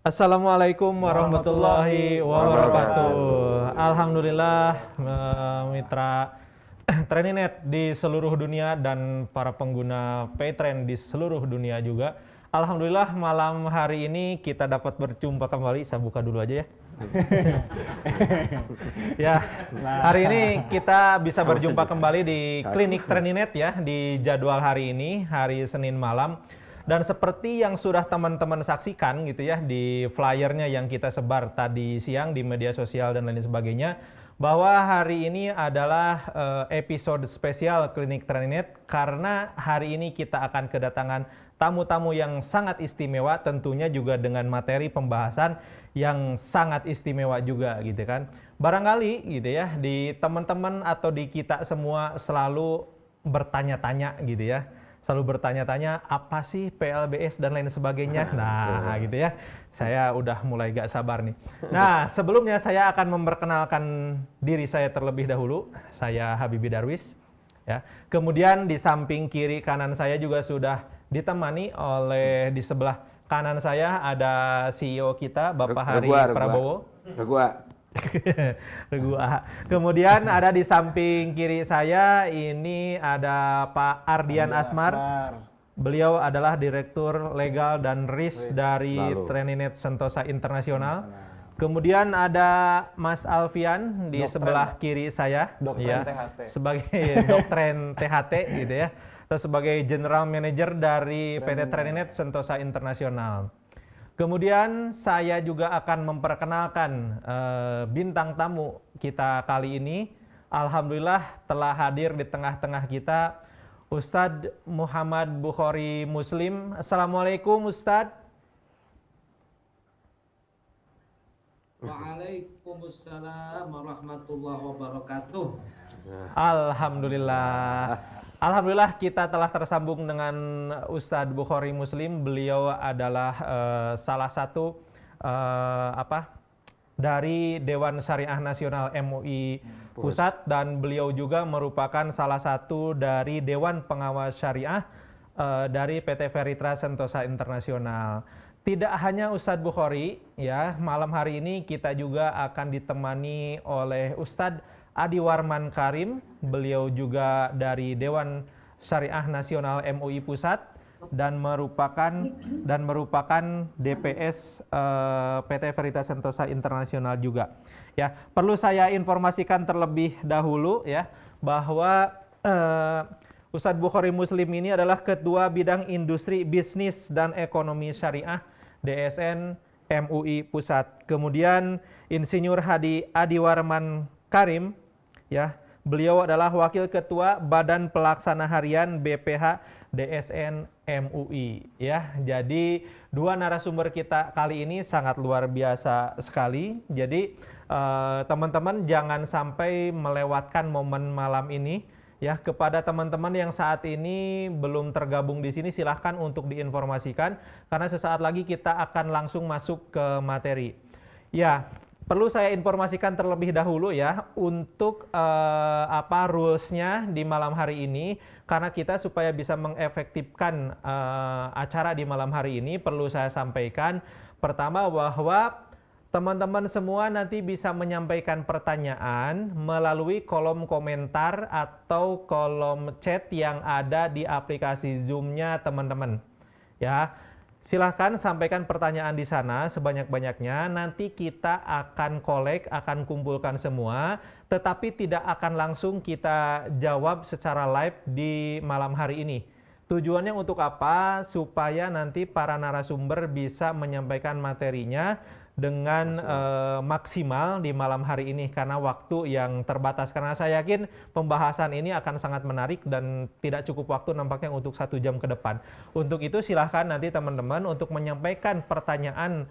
Assalamualaikum warahmatullahi wabarakatuh. Alhamdulillah, mitra Treninet di seluruh dunia dan para pengguna Paytrend di seluruh dunia juga. Alhamdulillah malam hari ini kita dapat berjumpa kembali. Saya buka dulu aja ya. Ya, hari ini kita bisa berjumpa kembali di Klinik Treninet ya, di jadwal hari ini, hari Senin malam. Dan seperti yang sudah teman-teman saksikan gitu ya di flyernya yang kita sebar tadi siang di media sosial dan lain sebagainya, bahwa hari ini adalah episode spesial Klinik Treninet karena hari ini kita akan kedatangan tamu-tamu yang sangat istimewa, tentunya juga dengan materi pembahasan yang sangat istimewa juga gitu kan. Barangkali gitu ya di teman-teman atau di kita semua selalu bertanya-tanya gitu ya. Selalu bertanya-tanya apa sih PLBS dan lain sebagainya. Nah, gitu ya. Saya udah mulai gak sabar nih. Nah, sebelumnya saya akan memperkenalkan diri saya terlebih dahulu. Saya Habibie Darwis. Ya. Kemudian di samping kiri kanan saya juga sudah ditemani oleh di sebelah kanan saya ada CEO kita, Bapak Hari Prabowo. Kemudian ada di samping kiri saya ini ada Pak Ardian Asmar. Beliau adalah Direktur Legal dan Risk dari Treninet Sentosa Internasional. Kemudian ada Mas Alfian di sebelah kiri saya, THT. sebagai Doktren THT gitu ya, atau sebagai General Manager dari PT Treninet Sentosa Internasional. Kemudian saya juga akan memperkenalkan bintang tamu kita kali ini. Alhamdulillah telah hadir di tengah-tengah kita Ustadz Muhammad Bukhari Muslim. Assalamualaikum Ustadz. Waalaikumsalam warahmatullahi wabarakatuh. Alhamdulillah. Alhamdulillah kita telah tersambung dengan Ustadz Bukhari Muslim. Beliau adalah salah satu dari Dewan Syariah Nasional MUI Pusat dan beliau juga merupakan salah satu dari Dewan Pengawas Syariah dari PT Feritra Sentosa Internasional. Tidak hanya Ustadz Bukhari ya, malam hari ini kita juga akan ditemani oleh Ustadz Adi Warman Karim, beliau juga dari Dewan Syariah Nasional MUI Pusat dan merupakan DPS PT Feritra Sentosa Internasional juga. Ya, perlu saya informasikan terlebih dahulu ya bahwa Ustadz Bukhari Muslim ini adalah Ketua Bidang Industri Bisnis dan Ekonomi Syariah DSN MUI Pusat. Kemudian Insinyur Hadi Adi Warman Karim, ya, beliau adalah Wakil Ketua Badan Pelaksana Harian BPH DSN MUI. Ya, jadi dua narasumber kita kali ini sangat luar biasa sekali. Jadi teman-teman jangan sampai melewatkan momen malam ini. Ya, kepada teman-teman yang saat ini belum tergabung di sini, silahkan untuk diinformasikan karena sesaat lagi kita akan langsung masuk ke materi. Ya, perlu saya informasikan terlebih dahulu ya untuk rules-nya di malam hari ini, karena kita supaya bisa mengefektifkan acara di malam hari ini perlu saya sampaikan pertama bahwa teman-teman semua nanti bisa menyampaikan pertanyaan melalui kolom komentar atau kolom chat yang ada di aplikasi Zoom-nya teman-teman. Ya, silahkan sampaikan pertanyaan di sana sebanyak-banyaknya. Nanti kita akan akan kumpulkan semua, tetapi tidak akan langsung kita jawab secara live di malam hari ini. Tujuannya untuk apa? Supaya nanti para narasumber bisa menyampaikan materinya dengan maksimal di malam hari ini karena waktu yang terbatas. Karena saya yakin pembahasan ini akan sangat menarik dan tidak cukup waktu nampaknya untuk 1 jam ke depan. Untuk itu silahkan nanti teman-teman untuk menyampaikan pertanyaan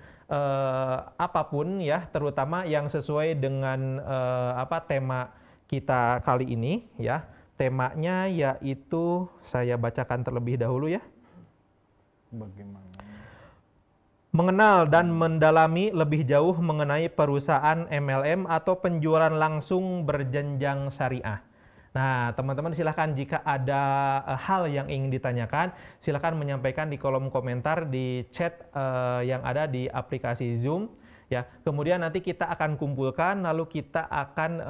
apapun ya, terutama yang sesuai dengan tema kita kali ini ya. Temanya yaitu saya bacakan terlebih dahulu ya. Bagaimana? Mengenal dan mendalami lebih jauh mengenai perusahaan MLM atau penjualan langsung berjenjang syariah. Nah, teman-teman silahkan jika ada hal yang ingin ditanyakan, silahkan menyampaikan di kolom komentar di chat yang ada di aplikasi Zoom. Ya, kemudian nanti kita akan kumpulkan, lalu kita akan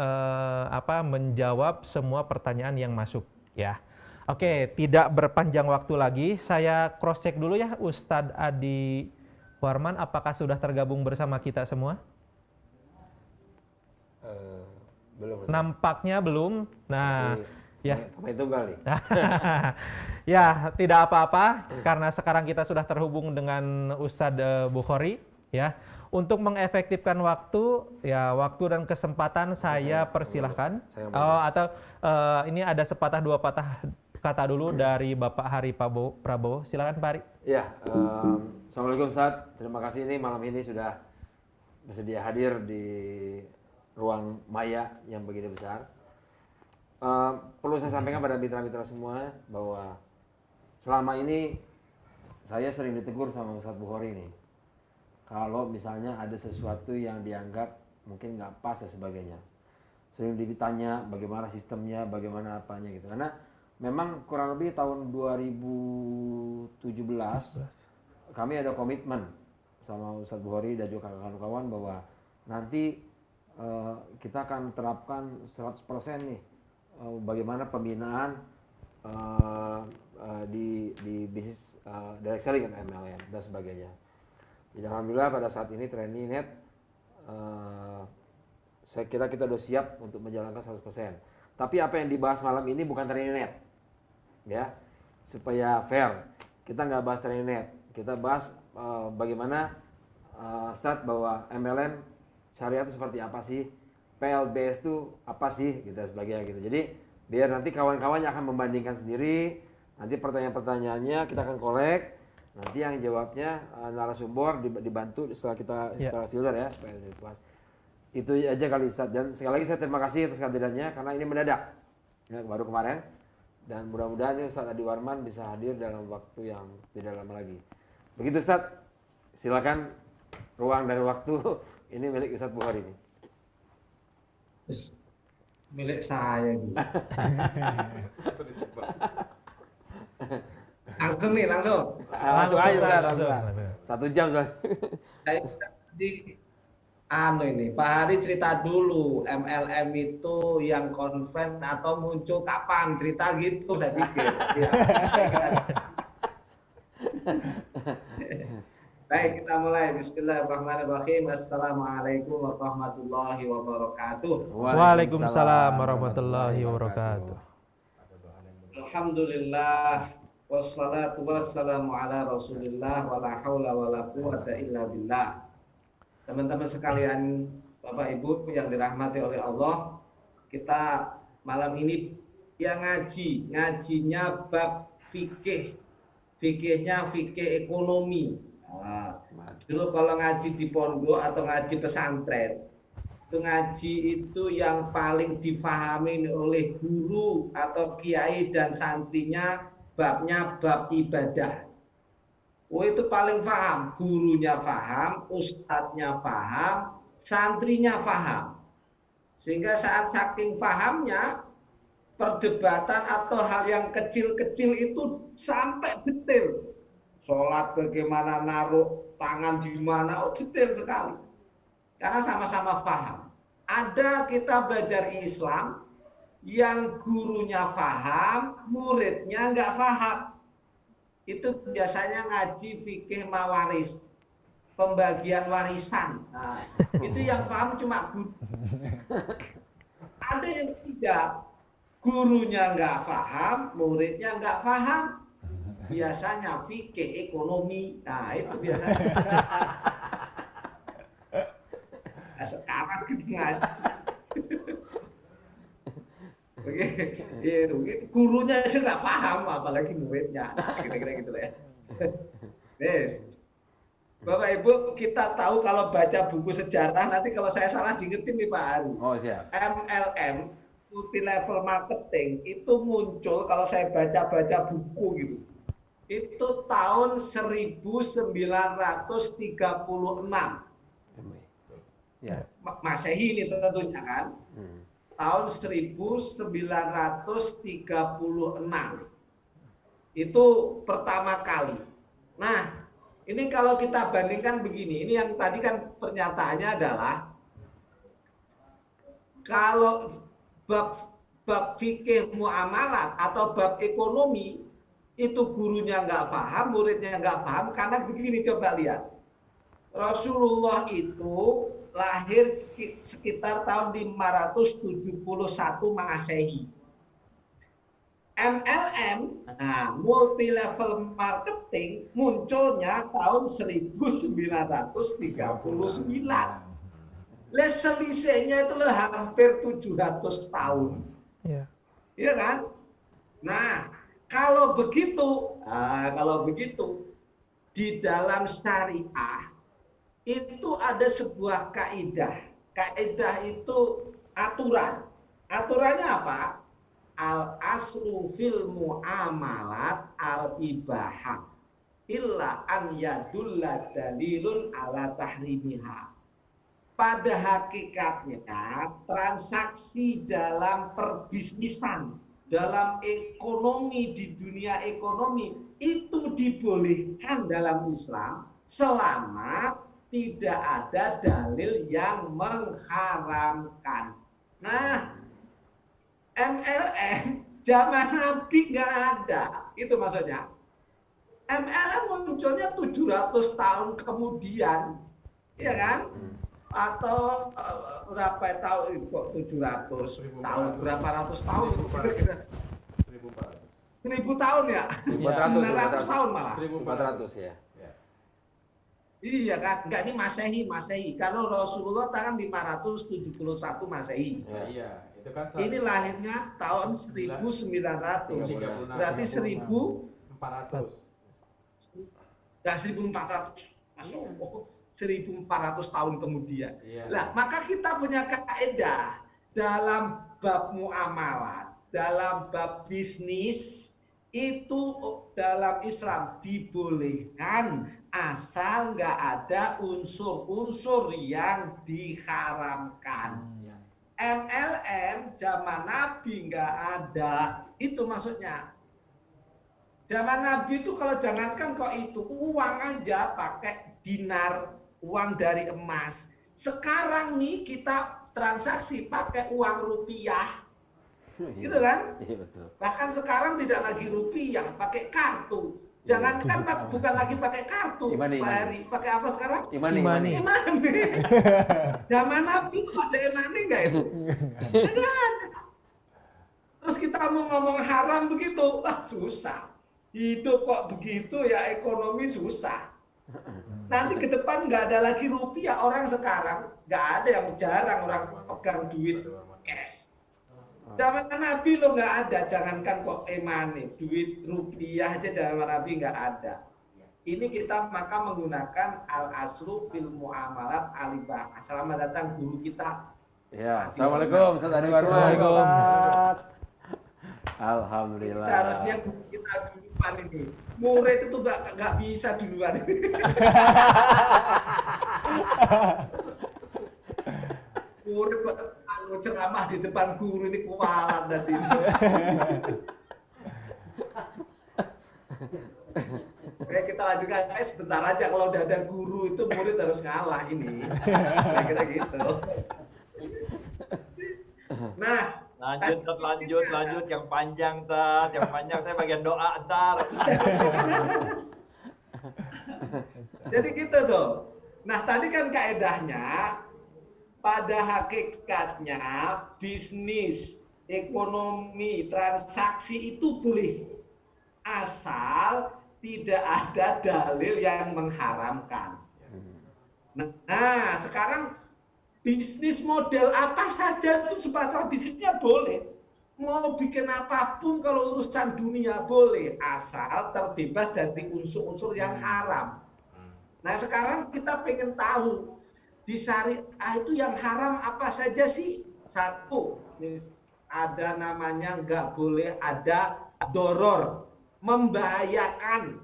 menjawab semua pertanyaan yang masuk. Ya, oke, tidak berpanjang waktu lagi, saya cross check dulu ya, Ustadz Adi Warman, apakah sudah tergabung bersama kita semua? Belum. Nampaknya belum. Nah, ya. Pemain tunggal nih. Ya, tidak apa-apa karena sekarang kita sudah terhubung dengan Ustadz Bukhari ya. Untuk mengefektifkan waktu, ya waktu dan kesempatan saya persilahkan. Ini ada sepatah dua patah kata dulu dari Bapak Hari Prabowo. Silakan Pak Hari. Ya, Assalamualaikum Ustadz. Terima kasih ini malam ini sudah bersedia hadir di ruang maya yang begini besar. Perlu saya sampaikan pada mitra-mitra semua bahwa selama ini saya sering ditegur sama Ustadz Bukhari ini. Kalau misalnya ada sesuatu yang dianggap mungkin nggak pas dan sebagainya. Sering ditanya bagaimana sistemnya, bagaimana apanya gitu. Karena memang kurang lebih tahun 2017 kami ada komitmen sama Ustadz Bukhari dan juga kawan-kawan bahwa nanti kita akan terapkan 100% nih bagaimana pembinaan di bisnis direct selling atau MLM dan sebagainya. Jadi alhamdulillah pada saat ini TrainingNet saya kira kita sudah siap untuk menjalankan 100%. Tapi apa yang dibahas malam ini bukan TrainingNet, ya supaya fair. Kita nggak bahas TrainingNet, kita bahas bagaimana start bahwa MLM syariah itu seperti apa sih, PLBS itu apa sih, gitu sebagainya gitu. Jadi biar nanti kawan-kawannya akan membandingkan sendiri, nanti pertanyaan-pertanyaannya kita akan kolek, nanti yang jawabnya narasumber dibantu setelah filter ya supaya lebih puas. Itu aja kali Ustaz, dan sekali lagi saya terima kasih atas kehadirannya karena ini mendadak ya, baru kemarin, dan mudah-mudahan ini Ustaz Adi Warman bisa hadir dalam waktu yang tidak lama lagi. Begitu Ustaz, silakan ruang dan waktu. Ini milik Ustadz Bukhari ini. Milik saya ini. Langsung. Langsung aja Ustaz. 1 jam Ustaz. Saya di ini Pak Hari cerita dulu MLM itu yang konven atau muncul kapan, cerita gitu saya pikir. Ya. Baik, kita mulai. Bismillahirrahmanirrahim. Assalamualaikum warahmatullahi wabarakatuh. Waalaikumsalam warahmatullahi wabarakatuh. Alhamdulillah wassalatu wassalamu ala Rasulillah wala haula wala quwata illa billah. Teman-teman sekalian, Bapak Ibu yang dirahmati oleh Allah, kita malam ini yang ngajinya bab fikih. Fikihnya fikih ekonomi. Nah, dulu kalau ngaji di pondok atau ngaji pesantren, itu ngaji itu yang paling difahami oleh guru atau kiai dan santrinya babnya bab ibadah. Oh itu paling paham, gurunya paham, ustadznya paham, santrinya paham. Sehingga saat saking pahamnya, perdebatan atau hal yang kecil-kecil itu sampai detail. Sholat bagaimana, naruh tangan di mana, detail sekali. Karena sama-sama paham. Ada kita belajar Islam yang gurunya paham, muridnya nggak paham. Itu biasanya ngaji fikih mawaris, pembagian warisan. Nah, itu yang paham cuma guru. Ada yang tidak, gurunya nggak paham, muridnya nggak paham. Biasanya fikih ekonomi, nah itu biasanya. Nah, sekarang kita ngaji, begitu, gurunya aja nggak paham, apalagi muridnya. Nah, kira-kira gitu lah ya. Yes. Bapak Ibu, kita tahu kalau baca buku sejarah, nanti kalau saya salah diingetin nih Pak Ari. Oh siap. MLM, multi level marketing, itu muncul kalau saya baca-baca buku gitu. Itu tahun 1936. Ya. Masehi ini tentunya kan. tahun 1936. Itu pertama kali. Nah, ini kalau kita bandingkan begini, ini yang tadi kan pernyataannya adalah kalau bab fikih muamalat atau bab ekonomi itu gurunya nggak paham, muridnya nggak paham, karena begini, coba lihat. Rasulullah itu lahir sekitar tahun 571 Masehi. MLM, nah, multi level marketing, munculnya tahun 1939. Selisihnya itu hampir 700 tahun. Iya. Iya kan? Nah, kalau begitu, di dalam syariah itu ada sebuah kaidah. Kaidah itu aturan. Aturannya apa? Al aslu fil muamalat al ibahah illa an yadulla dalilun ala tahrimiha. Pada hakikatnya transaksi dalam perbisnisan, dalam ekonomi, di dunia ekonomi itu dibolehkan dalam Islam selama tidak ada dalil yang mengharamkan. Nah, MLM zaman Nabi nggak ada, itu maksudnya. MLM munculnya 700 tahun kemudian, ya kan? Atau berapa tahun kok 700 tahun, berapa ratus tahun? 1000 tahun ya? 900 tahun malah. 1400 ya. Iya kan, enggak, ini Masehi. Kalau Rasulullah tahun 571 Masehi. Iya, itu kan Ini lahirnya tahun 1900. Berarti 1400. Enggak 1400. Masya Allah. 1400 tahun kemudian. Iya. Nah, maka kita punya kaidah dalam bab muamalat, dalam bab bisnis itu dalam Islam dibolehkan asal nggak ada unsur-unsur yang diharamkan. MLM zaman Nabi nggak ada, itu maksudnya. Zaman Nabi itu kalau jangankan kok itu uang aja pakai dinar, uang dari emas. Sekarang nih kita transaksi pakai uang rupiah, gitu kan? Iya betul. Bahkan sekarang tidak lagi rupiah, pakai kartu. Jangankan bukan lagi pakai kartu, Imani. Pak Heri. Pakai apa sekarang? Imani. Imani. Zaman Nabi ada imani nggak itu? Nggak ada. Terus kita mau ngomong haram begitu, susah. Hidup kok begitu ya, ekonomi susah. Nanti ke depan nggak ada lagi rupiah. Orang sekarang nggak ada, yang jarang orang pegang duit cash. Zaman Nabi lo nggak ada, jangankan kok emane, duit rupiah aja zaman Nabi nggak ada. Ini kita maka menggunakan al aslu fil muamalat alibah. Selamat datang guru kita. Ya, assalamualaikum Ustaz Anwar. Waalaikumsalam. Alhamdulillah. Seharusnya guru kita duluan ini. Murid itu nggak bisa duluan ini. Murid kok ceramah di depan guru ini kualat tadi. Oke, kita lanjutkan. Saya sebentar aja, kalau udah ada guru itu murid harus ngalah ini. Kira-kira gitu. Nah, lanjut yang panjang yang panjang saya bagian doa ntar. jadi gitu tuh. Nah, tadi kan kaedahnya pada hakikatnya bisnis, ekonomi, transaksi itu boleh asal tidak ada dalil yang mengharamkan. Nah, sekarang bisnis model apa saja itu sebatas bisnisnya boleh. Mau bikin apapun kalau urusan dunia boleh, asal terbebas dari unsur-unsur yang haram. Nah, sekarang kita pengen tahu di syariah itu yang haram apa saja sih? Satu, ada namanya nggak boleh ada doror, membahayakan.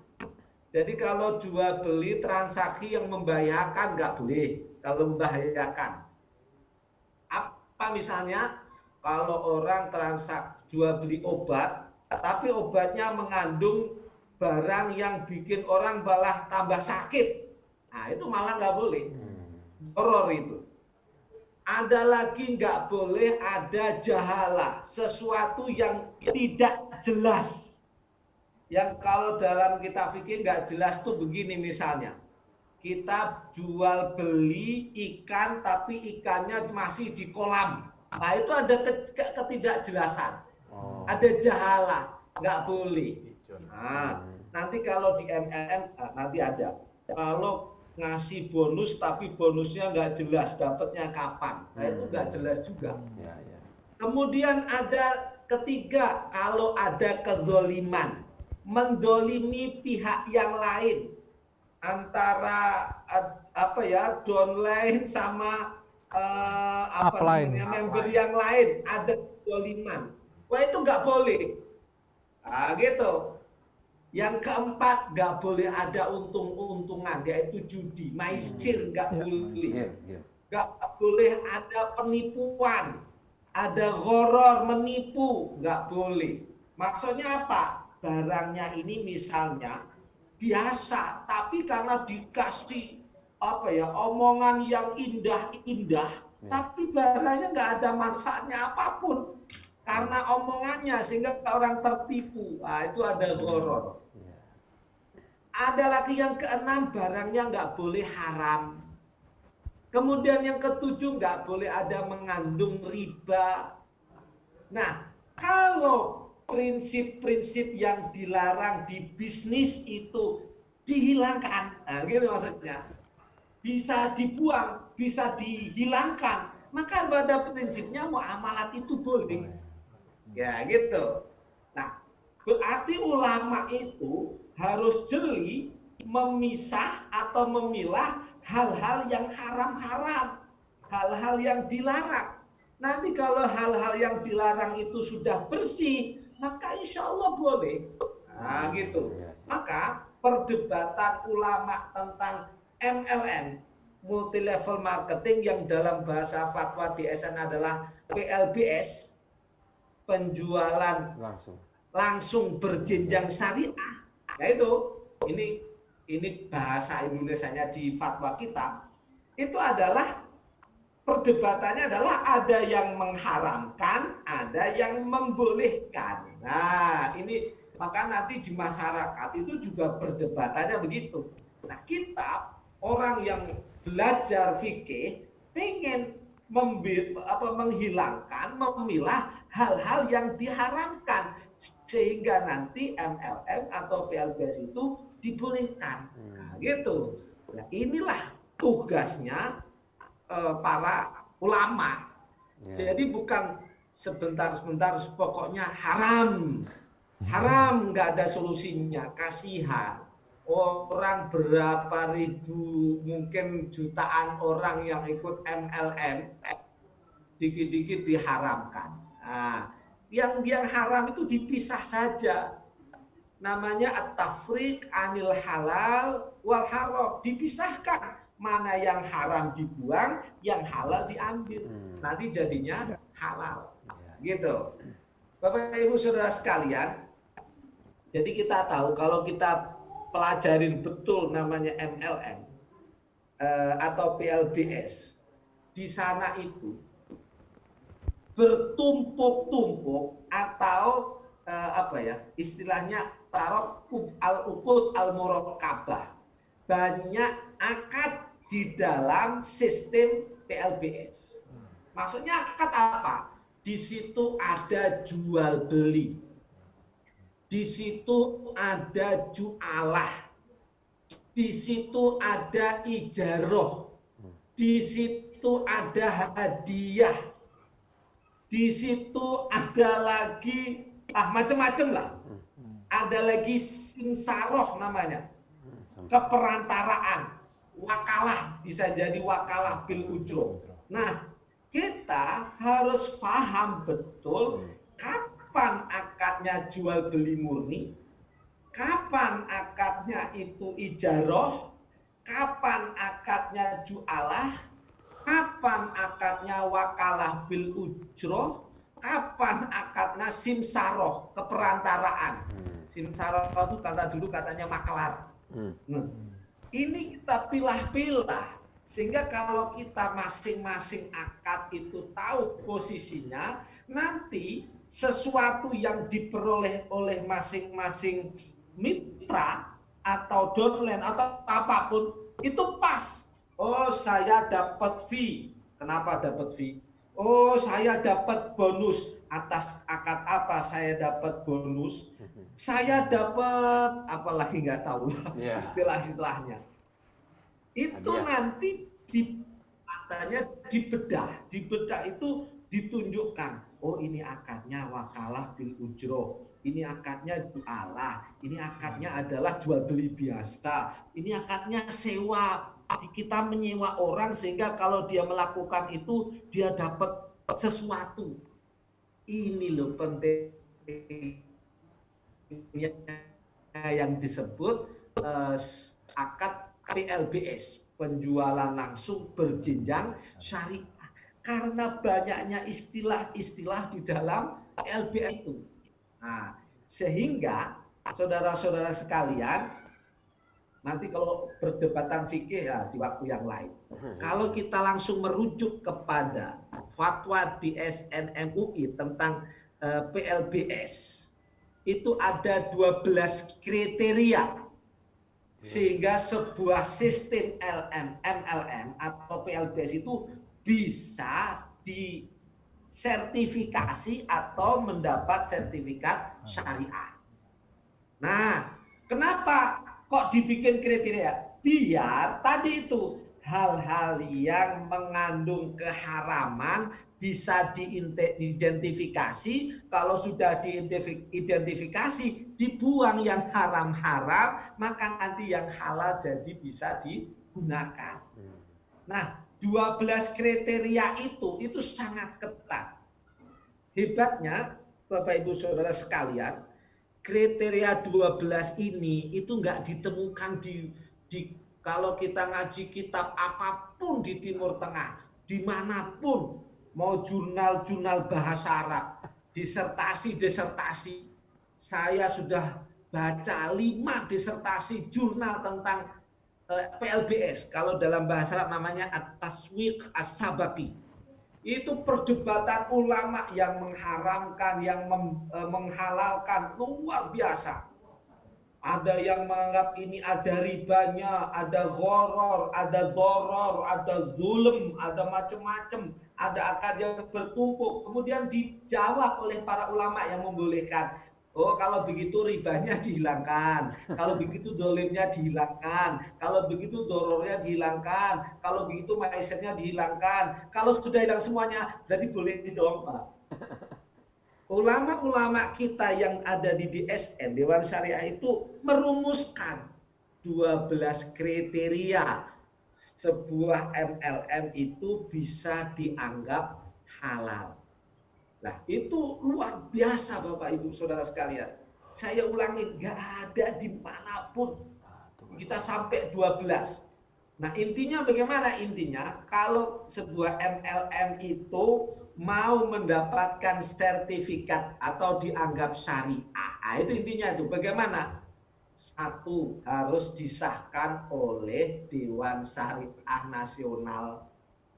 Jadi kalau jual beli transaksi yang membahayakan nggak boleh. Kalau membahayakan, apa misalnya kalau orang transak jual beli obat, tapi obatnya mengandung barang yang bikin orang malah tambah sakit. Nah, itu malah nggak boleh. Horor itu. Ada lagi nggak boleh ada jahala, sesuatu yang tidak jelas. Yang kalau dalam kitab fikih nggak jelas tuh begini misalnya. Kita jual beli ikan tapi ikannya masih di kolam. Nah, itu ada ketidakjelasan. Ada jahala, nggak boleh. Nah, nanti kalau di MLM nanti ada. Kalau ngasih bonus tapi bonusnya nggak jelas dapatnya kapan, nah itu nggak jelas juga. Kemudian ada ketiga, kalau ada kezoliman, mendolimi pihak yang lain, antara apa ya, downline sama apa namanya, member yang lain, ada kezoliman. Wah, itu nggak boleh. Nah, gitu. Yang keempat, nggak boleh ada untung-untungan, yaitu judi, maisir, nggak boleh. Nggak boleh ada penipuan, ada gharar, menipu, nggak boleh. Maksudnya apa? Barangnya ini misalnya biasa, tapi karena dikasih apa ya, omongan yang indah-indah, tapi barangnya nggak ada manfaatnya apapun. Karena omongannya sehingga orang tertipu. Nah, itu ada gharar. Ada lagi yang keenam, barangnya nggak boleh haram. Kemudian yang ketujuh, nggak boleh ada mengandung riba. Nah, kalau prinsip-prinsip yang dilarang di bisnis itu dihilangkan, nah, gitu maksudnya, bisa dibuang, bisa dihilangkan, maka pada prinsipnya muamalat itu boleh. Ya gitu. Nah, berarti ulama itu harus jeli memisah atau memilah hal-hal yang haram-haram, hal-hal yang dilarang. Nanti kalau hal-hal yang dilarang itu sudah bersih, maka insya Allah boleh. Nah gitu. Maka perdebatan ulama tentang MLM, multi level marketing, yang dalam bahasa fatwa di SN adalah PLBS, penjualan langsung berjenjang syariah. Nah itu, ini bahasa Indonesianya di fatwa kita, itu adalah perdebatannya adalah ada yang mengharamkan, ada yang membolehkan. Nah ini, maka nanti di masyarakat itu juga perdebatannya begitu. Nah kita, orang yang belajar fikih, pengen menghilangkan, memilah hal-hal yang diharamkan, sehingga nanti MLM atau PLBS itu dibolehkan. Nah, gitu. Nah, inilah tugasnya para ulama. Jadi bukan sebentar-sebentar, pokoknya haram, nggak ada solusinya. Kasihan. Orang berapa ribu, mungkin jutaan orang yang ikut MLM, dikit-dikit diharamkan. Nah, yang haram itu dipisah saja. Namanya at-tafriq anil halal wal haram. Dipisahkan. Mana yang haram dibuang, yang halal diambil. Nanti jadinya halal. Gitu. Bapak Ibu Saudara sekalian, jadi kita tahu kalau kita pelajarin betul namanya MLM atau PLBS, di sana itu bertumpuk-tumpuk atau apa ya istilahnya, tarokkub al-uqud al-murakkabah, banyak akad di dalam sistem PLBS. Maksudnya akad apa? Di situ ada jual beli, di situ ada jualah, di situ ada ijaroh, di situ ada hadiah, di situ ada lagi macam-macam lah. Ada lagi simsaroh namanya, keperantaraan, wakalah, bisa jadi wakalah bil ujroh. Nah, kita harus paham betul kapan akadnya jual beli murni, kapan akadnya itu ijaroh, kapan akadnya jualah, kapan akadnya wakalah bil ujroh, kapan akadnya simsaroh, keperantaraan. Simsaroh itu dulu katanya maklar. Nah, ini kita pilah-pilah sehingga kalau kita masing-masing akad itu tahu posisinya, nanti sesuatu yang diperoleh oleh masing-masing mitra atau downline atau apapun itu pas. Oh, saya dapat fee. Kenapa dapat fee? Oh, saya dapat bonus. Atas akad apa saya dapat bonus? Saya dapat apalagi nggak tahu istilah-istilahnya. Itu nanti katanya dibedah itu ditunjukkan. Oh, ini akadnya wakalah bil ujroh. Ini akadnya jualah, ini akadnya adalah jual beli biasa, ini akadnya sewa. Kita menyewa orang sehingga kalau dia melakukan itu dia dapat sesuatu. Ini loh penting yang disebut akad PLBS, penjualan langsung berjenjang syariah. Karena banyaknya istilah-istilah di dalam PLBS itu. Nah, sehingga saudara-saudara sekalian, nanti kalau perdebatan fikih ya di waktu yang lain. Kalau kita langsung merujuk kepada fatwa di SN MUI tentang PLBS, itu ada 12 kriteria sehingga sebuah sistem MLM atau PLBS itu bisa disertifikasi atau mendapat sertifikat syariah. Nah, kenapa kok dibikin kriteria? Biar tadi itu hal-hal yang mengandung keharaman bisa diidentifikasi. Kalau sudah diidentifikasi, dibuang yang haram-haram, maka nanti yang halal jadi bisa digunakan. Nah, 12 kriteria itu sangat ketat. Hebatnya, Bapak Ibu Saudara sekalian, kriteria 12 ini itu nggak ditemukan di kalau kita ngaji kitab apapun di Timur Tengah, dimanapun, mau jurnal-jurnal bahasa Arab, disertasi. Saya sudah baca 5 disertasi jurnal tentang PLBS. Kalau dalam bahasa Arab namanya At-Taswiq As-Sabaki. Itu perdebatan ulama yang mengharamkan, yang menghalalkan luar biasa. Ada yang menganggap ini ada ribanya, ada gharar, ada doror, ada zulm, ada macam-macam, ada akad yang bertumpuk. Kemudian dijawab oleh para ulama yang membolehkan. Oh, kalau begitu ribanya dihilangkan, kalau begitu dolimnya dihilangkan, kalau begitu dorornya dihilangkan, kalau begitu maisernya dihilangkan. Kalau sudah hilang semuanya, berarti boleh dong, Pak. Ulama-ulama kita yang ada di DSN, Dewan Syariah itu merumuskan 12 kriteria sebuah MLM itu bisa dianggap halal. Nah, itu luar biasa Bapak Ibu Saudara sekalian. Saya ulangi, nggak ada dimanapun kita sampai 12. Nah, intinya bagaimana? Intinya kalau sebuah MLM itu mau mendapatkan sertifikat atau dianggap syariah, itu intinya itu. Bagaimana? Satu, harus disahkan oleh Dewan Syariah Nasional.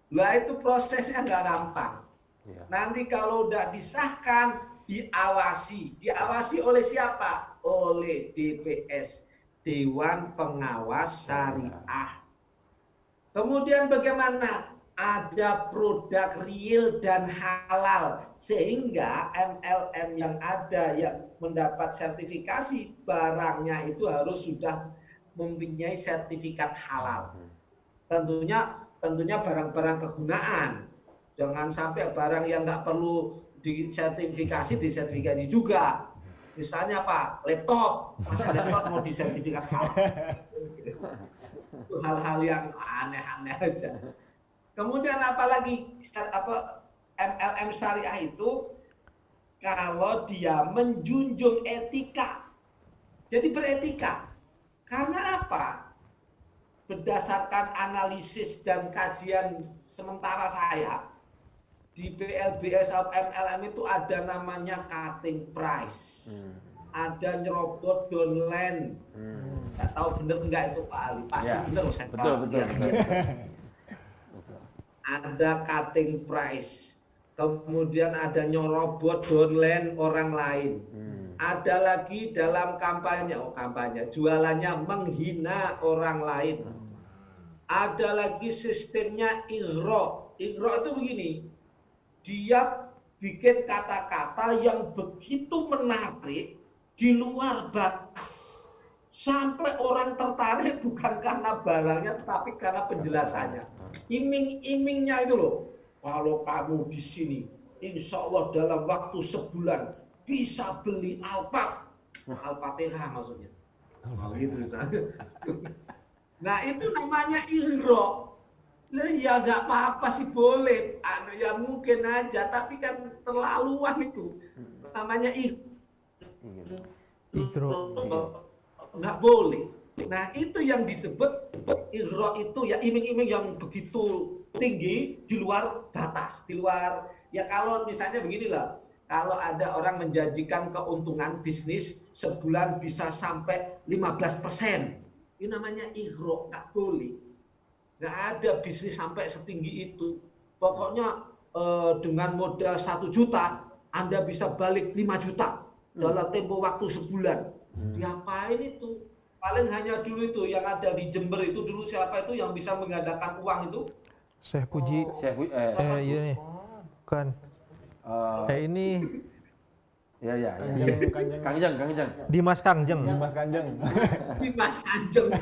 Lah itu prosesnya nggak gampang. Nanti kalau udah disahkan, diawasi oleh siapa? Oleh DPS, Dewan Pengawas Syariah. Kemudian bagaimana? Ada produk real dan halal sehingga MLM yang ada yang mendapat sertifikasi barangnya itu harus sudah mempunyai sertifikat halal. Tentunya barang-barang kegunaan. Jangan sampai barang yang nggak perlu disertifikasi juga. Misalnya apa? Laptop. Masa laptop mau disertifikat halal? Itu hal-hal yang aneh-aneh aja. Kemudian apalagi MLM syariah itu kalau dia menjunjung etika. Jadi beretika. Karena apa? Berdasarkan analisis dan kajian sementara saya, di PLBS atau MLM itu ada namanya cutting price, ada nyerobot downline. Nggak tahu bener nggak itu Pak Ali, pasti Ya, bener saya betul, tahu. betul, Ya. betul. Ada cutting price, kemudian ada nyerobot downline orang lain. Ada lagi dalam kampanye, jualannya menghina orang lain. Ada lagi sistemnya ighra. Ighra itu begini, dia bikin kata-kata yang begitu menarik di luar batas. Sampai orang tertarik bukan karena barangnya, tetapi karena penjelasannya. Iming-imingnya itu loh, kalau kamu di sini, insya Allah dalam waktu sebulan bisa beli Al-Fatihah maksudnya. Gitu misalnya. Nah itu namanya ighra. Lah ya nggak apa-apa sih, boleh. Ya mungkin aja, tapi kan terlaluan itu. Namanya Igro. nggak boleh. Nah itu yang disebut ighra, itu ya iming-iming yang begitu tinggi di luar batas, di luar ya. Kalau misalnya beginilah, kalau ada orang menjanjikan keuntungan bisnis sebulan bisa sampai 15%, ini namanya ighra, nggak boleh. Nggak ada bisnis sampai setinggi itu. Pokoknya dengan modal 1 juta Anda bisa balik 5 juta dalam tempo waktu sebulan. Diapain itu? Paling hanya dulu itu yang ada di Jember itu dulu, siapa itu yang bisa menggandakan uang itu? Syekh Puji. Iya nih. Bukan. Ini Ya. Kangjeng. Dimas Kangjeng. Mas Kanjeng. Dimas Kanjeng.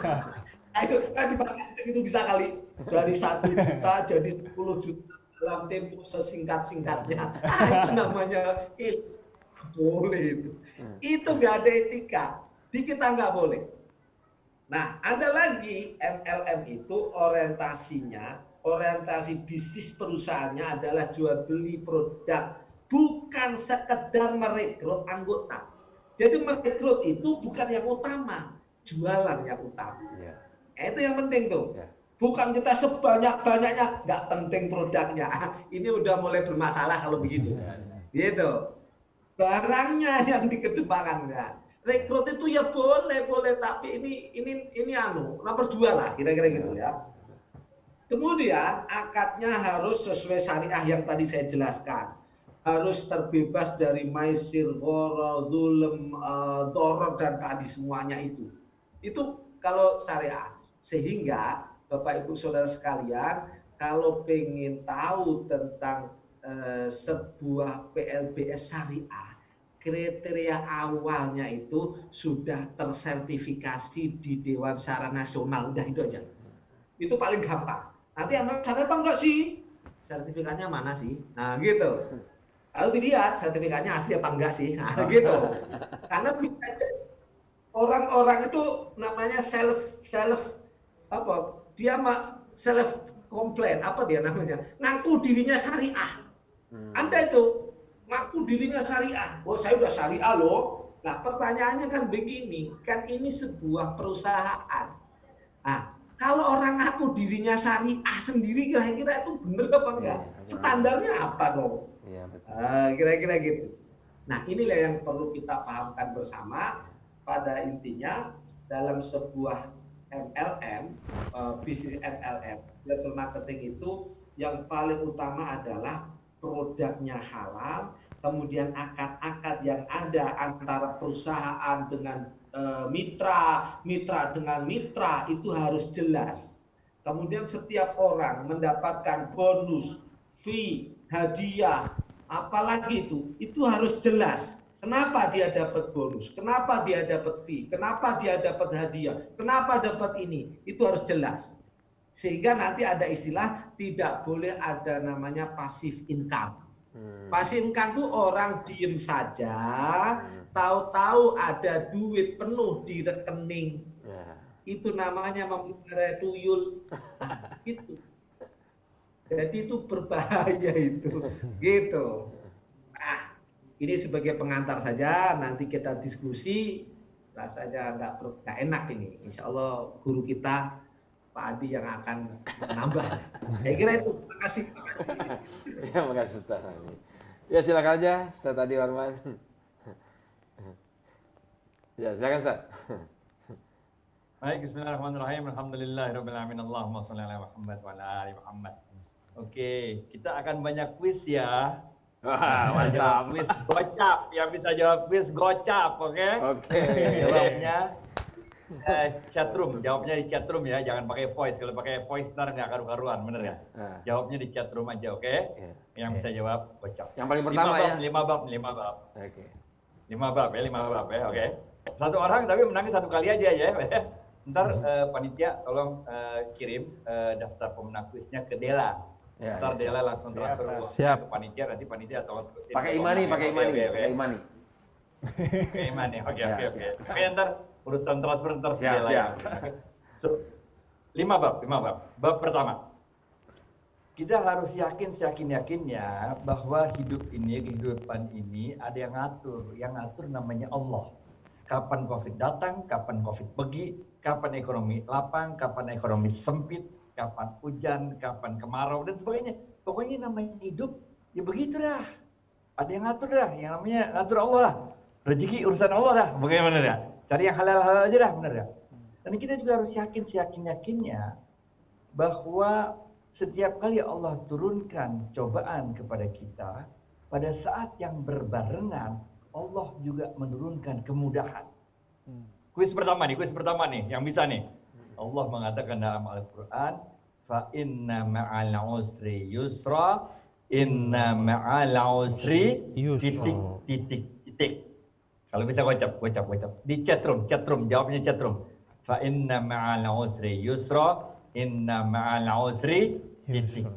Ayo, Dimas Kanjeng itu bisa kali dari 1 juta jadi 10 juta dalam tempo sesingkat-singkatnya. Itu namanya boleh itu. Itu nggak ada etika. Di kita nggak boleh. Nah, ada lagi MLM itu orientasi bisnis perusahaannya adalah jual beli produk, bukan sekedar merekrut anggota. Jadi merekrut itu bukan yang utama, jualan yang utama. Ya. Itu yang penting tuh. Ya. Bukan kita sebanyak-banyaknya, nggak penting produknya. Ini udah mulai bermasalah kalau begitu. Gitu. Barangnya yang dikedepankan. Ya. Rekrut itu ya boleh, tapi ini nomor 2 lah, kira-kira gitu ya. Kemudian akadnya harus sesuai syariah yang tadi saya jelaskan. Harus terbebas dari maisir, gharar, zulm, doror, dan tadi semuanya itu. Itu kalau syariah. Sehingga Bapak Ibu Saudara sekalian, kalau pengen tahu tentang sebuah PLBS syariah, kriteria awalnya itu sudah tersertifikasi di Dewan Syara Nasional. Udah itu aja. Itu paling gampang. Nanti amal syariah apa enggak sih? Sertifikatnya mana sih? Nah gitu. Lalu dilihat sertifikatnya asli apa enggak sih? Nah gitu. Karena bisa orang-orang itu namanya self complain, apa dia namanya? Ngaku dirinya syariah. Anda itu ngaku dirinya syariah. Oh, saya udah syariah loh. Nah, pertanyaannya kan begini, kan ini sebuah perusahaan. Nah, kalau orang ngaku dirinya syariah sendiri, kira-kira itu benar apa enggak? Standarnya apa dong? Iya, betul. Kira-kira gitu. Nah, inilah yang perlu kita pahamkan bersama. Pada intinya, dalam sebuah MLM, bisnis MLM, level marketing itu yang paling utama adalah produknya halal, kemudian akad-akad yang ada antara perusahaan dengan mitra dengan mitra itu harus jelas. Kemudian setiap orang mendapatkan bonus, fee, hadiah, apalagi itu harus jelas. Kenapa dia dapat bonus? Kenapa dia dapat fee? Kenapa dia dapat hadiah? Kenapa dapat ini? Itu harus jelas. Sehingga nanti ada istilah tidak boleh ada namanya passive income. Passive income itu orang diem saja, tahu-tahu ada duit penuh di rekening. Itu namanya memelihara tuyul. Gitu. Jadi itu berbahaya itu. Gitu. Nah, ini sebagai pengantar saja, nanti kita diskusi. Rasanya nggak enak ini. Insya Allah guru kita Pak Adi yang akan menambah. Saya kira itu. Terima kasih. Ya, makasih Ustaz. Ya, silakan aja Ustaz Adi Warman. Ya, silakan Ustaz. Baik, bismillahirrahmanirrahim. Alhamdulillahirabbil alamin. Allahumma shalli ala Muhammad wa ala ali Muhammad. Oke, kita akan banyak kuis ya. Wah, Bisa jawab mantap. kuis gocap, yang bisa jawab kuis gocap, oke? Oke. Jawabnya chatroom, jawabnya di chatroom ya, jangan pakai voice. Kalau pakai voice ntar nggak karu-karuan, bener ya? Nah, Jawabnya di chatroom aja, oke? ya. Yang bisa jawab gocap. Yang paling pertama ya. 5 bab, 5 bab. Oke. 5 bab ya, oke? Satu orang tapi menangnya satu kali aja ya. Ntar panitia tolong kirim daftar pemenang kuisnya ke Dela. Ya, Ntar ya, Dela langsung transfer Siap. ke panitia, nanti panitia tolong terusin. Pakai imani, pakai imani, Oke, pakai imani. Pakai imani, oke. Ya, Oke, siap. Oke, ntar urusan transfer ntar ke Siap, Dela siap. ya. So, 5 bab. Bab pertama. Kita harus yakinnya bahwa kehidupan ini ada yang ngatur. Yang ngatur namanya Allah. Kapan COVID datang, kapan COVID pergi, kapan ekonomi lapang, kapan ekonomi sempit, kapan hujan, kapan kemarau, dan sebagainya. Pokoknya namanya hidup, ya begitu dah. Ada yang ngatur dah, yang namanya ngatur Allah lah. Rezeki urusan Allah dah, bagaimana dah? Cari yang halal-halal aja dah, bener dah. Dan kita juga harus yakinnya bahwa setiap kali Allah turunkan cobaan kepada kita, pada saat yang berbarengan, Allah juga menurunkan kemudahan. Kuis pertama nih, yang bisa nih. Allah mengatakan dalam Al-Quran, fa inna ma'al usri yusra, inna ma'al usri titik. Kalau bisa gocap. Di chatroom, jawabnya chatroom. Fa inna ma'al usri yusra, inna ma'al usri titik.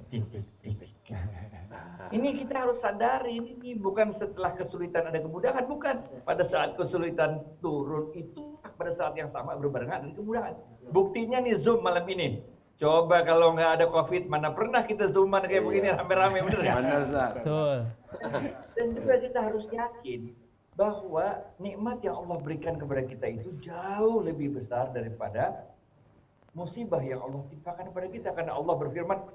Ini kita harus sadari, ini bukan setelah kesulitan ada kemudahan, bukan. Pada saat kesulitan turun itu, pada saat yang sama berbarengan ada kemudahan. Buktinya nih Zoom malam ini. Coba kalau nggak ada COVID, mana pernah kita Zooman kayak begini rame-rame, bener nggak? Benar, Ustaz. Betul. Dan juga kita harus yakin bahwa nikmat yang Allah berikan kepada kita itu jauh lebih besar daripada musibah yang Allah timpakan kepada kita. Karena Allah berfirman,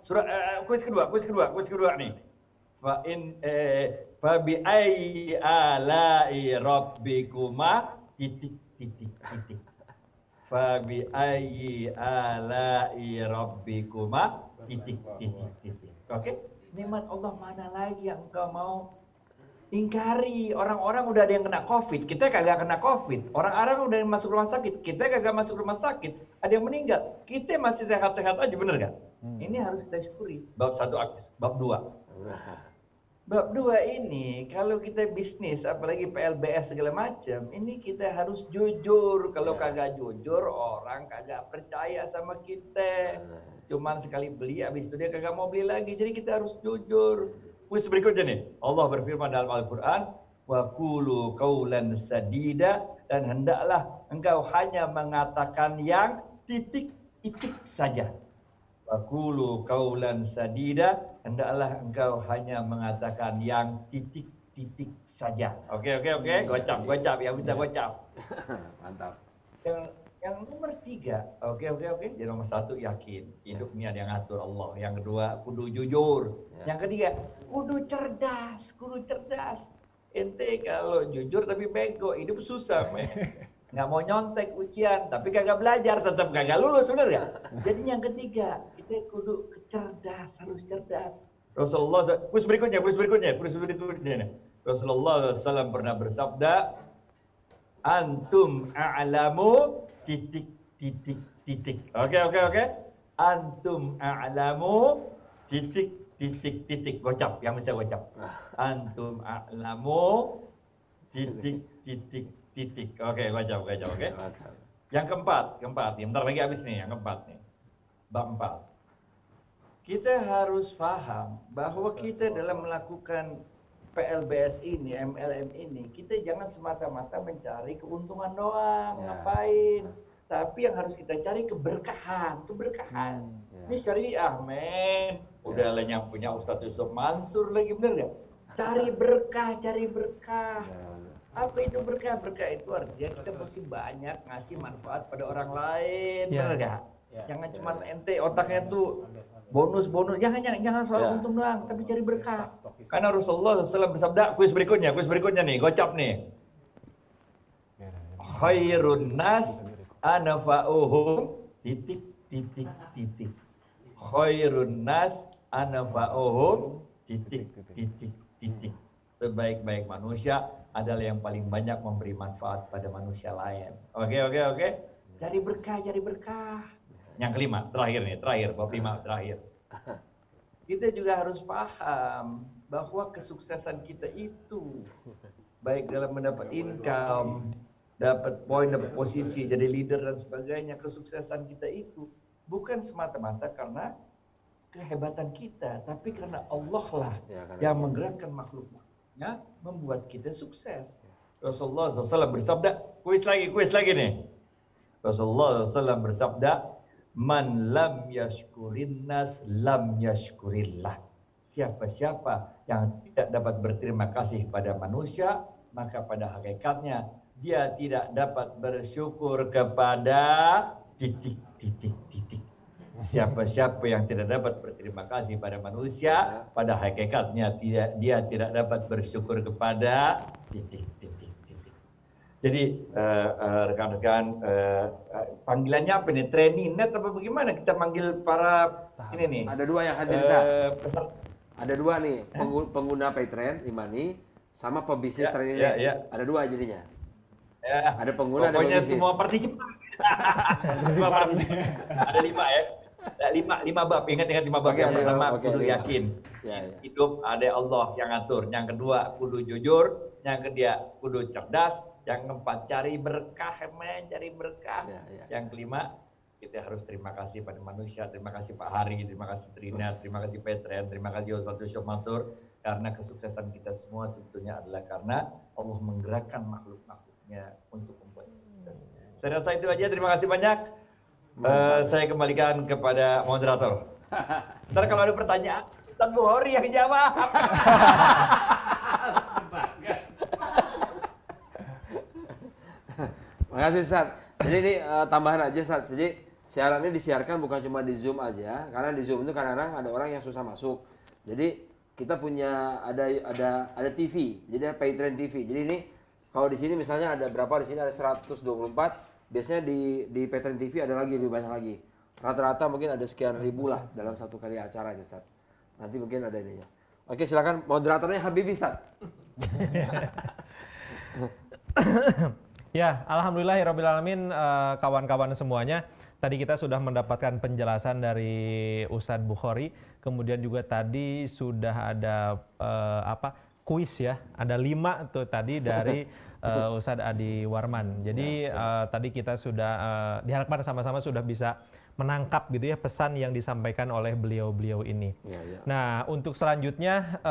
kuis kedua nih. Fa bi ayyi ala'i rabbikuma titik. Fa bi ayyi ala'i rabbikuma titik. Oke? Nikmat Allah mana lagi yang engkau mau ingkari? Orang-orang udah ada yang kena COVID, kita kagak kena COVID. Orang-orang udah masuk rumah sakit, kita kagak masuk rumah sakit. Ada yang meninggal, kita masih sehat-sehat aja, bener gak? Ini harus kita syukuri. Bab 1 habis, bab 2. Bab 2 ini, kalau kita bisnis, apalagi PLBS segala macam, ini kita harus jujur. Kalau kagak jujur, orang kagak percaya sama kita. Cuman sekali beli, habis itu dia kagak mau beli lagi. Jadi kita harus jujur. Kuis berikutnya nih, Allah berfirman dalam Al-Quran, wa qulu qawlan sadida, dan hendaklah engkau hanya mengatakan yang titik saja. Wa qulu qawlan sadida, hendaklah engkau hanya mengatakan yang titik saja. Oke, gocap, yang bisa gocap. Mantap. Yang nomor 3, oke. Jadi nomor 1 yakin, hidup ini ada yang ngatur Allah. Yang kedua, kudu jujur. Yang ketiga, kudu cerdas. Ente kalau jujur tapi bego, hidup susah, men. Nggak mau nyontek ujian, tapi kagak belajar, tetap kagak lulus, bener ya? Jadi yang ketiga, kita kudu harus cerdas. Rasulullah, kuis berikutnya. Rasulullah SAW pernah bersabda, antum a'lamu titik. Oke. Antum a'lamu titik. Gocap, yang bisa gocap. Antum a'lamu titik. Oke, gocap, oke. Yang keempat, bentar lagi habis nih, yang keempat nih. Bab 4. Kita harus paham bahwa kita dalam melakukan PLBS ini, MLM ini, kita jangan semata-mata mencari keuntungan doang, ngapain. Tapi yang harus kita cari keberkahan. Ini syariah, men. Udah lah yang punya Ustadz Yusuf Mansur lagi, bener gak? Cari berkah. Apa itu berkah? Berkah itu artinya kita mesti banyak ngasih manfaat pada orang lain, bener gak? Jangan cuma ente otaknya tuh bonus, jangan soal untung doang, tapi cari berkah. Karena Rasulullah SAW bersabda, kuis berikutnya nih, gocap nih. Khairun nas anfa'uhum titik. Khairun nas anfa'uhum titik. Sebaik-baik manusia adalah yang paling banyak memberi manfaat pada manusia lain. Oke. Cari berkah. Yang kelima, terakhir, bab 5 terakhir. Kita juga harus paham bahwa kesuksesan kita itu baik dalam mendapat income, dapat poin, dapat posisi, jadi leader dan sebagainya, kesuksesan kita itu bukan semata-mata karena kehebatan kita, tapi karena Allah lah yang menggerakkan makhluk-makhluknya membuat kita sukses. Rasulullah SAW bersabda, kuis lagi nih. Rasulullah SAW bersabda, man lam yashkurin nas lam yashkurillah. Siapa-siapa yang tidak dapat berterima kasih pada manusia, maka pada hakikatnya dia tidak dapat bersyukur kepada titik. Siapa-siapa yang tidak dapat berterima kasih pada manusia, pada hakikatnya dia tidak dapat bersyukur kepada titik. Jadi rekan-rekan, panggilannya apa nih? Training net apa bagaimana kita manggil para ini nih? Ada dua yang hadir ada dua nih, pengguna Paytrend Imani sama pebisnis training net. Ada dua jadinya. Ada pengguna, ada pebisnis. Semua partisipan. Semua partisipan. Ada 5 ya. 5 bab, ingat 5 bab. Yang pertama kudu yakin. Hidup ada Allah yang atur. Yang kedua kudu jujur. Yang ketiga kudu cerdas. Yang keempat cari berkah, mencari berkah. Yang kelima kita harus terima kasih pada manusia. Terima kasih Pak Hari, terima kasih Trina, terima kasih Petren, terima kasih Ustaz Yusuf Mansur. Karena kesuksesan kita semua sebetulnya adalah karena Allah menggerakkan makhluk-makhluknya untuk membuat sukses. Saya rasa itu aja, terima kasih banyak. Saya kembalikan kepada moderator. Ntar kalau ada pertanyaan, Ustaz Bukhari yang jawab. Makasih Ustaz. Jadi ini tambahan aja Ustaz. Jadi siaran ini disiarkan bukan cuma di Zoom aja, karena di Zoom itu kadang-kadang ada orang yang susah masuk. Jadi kita punya ada TV, jadi ada Paytrend TV. Jadi ini kalau di sini misalnya ada berapa, di sini ada 124. Biasanya di Paytrend TV ada lagi lebih banyak lagi. Rata-rata mungkin ada sekian ribu lah dalam satu kali acara Ustaz. Nanti mungkin ada ininya. Oke, silakan moderatornya Habibie Ustaz. Ya, alhamdulillahirrabbilalamin, kawan-kawan semuanya. Tadi kita sudah mendapatkan penjelasan dari Ustadz Bukhari, kemudian juga tadi sudah ada kuis ya, ada 5 tuh tadi dari Ustadz Adi Warman. Jadi tadi kita sudah diharapkan sama-sama sudah bisa menangkap gitu ya pesan yang disampaikan oleh beliau-beliau ini. Nah, untuk selanjutnya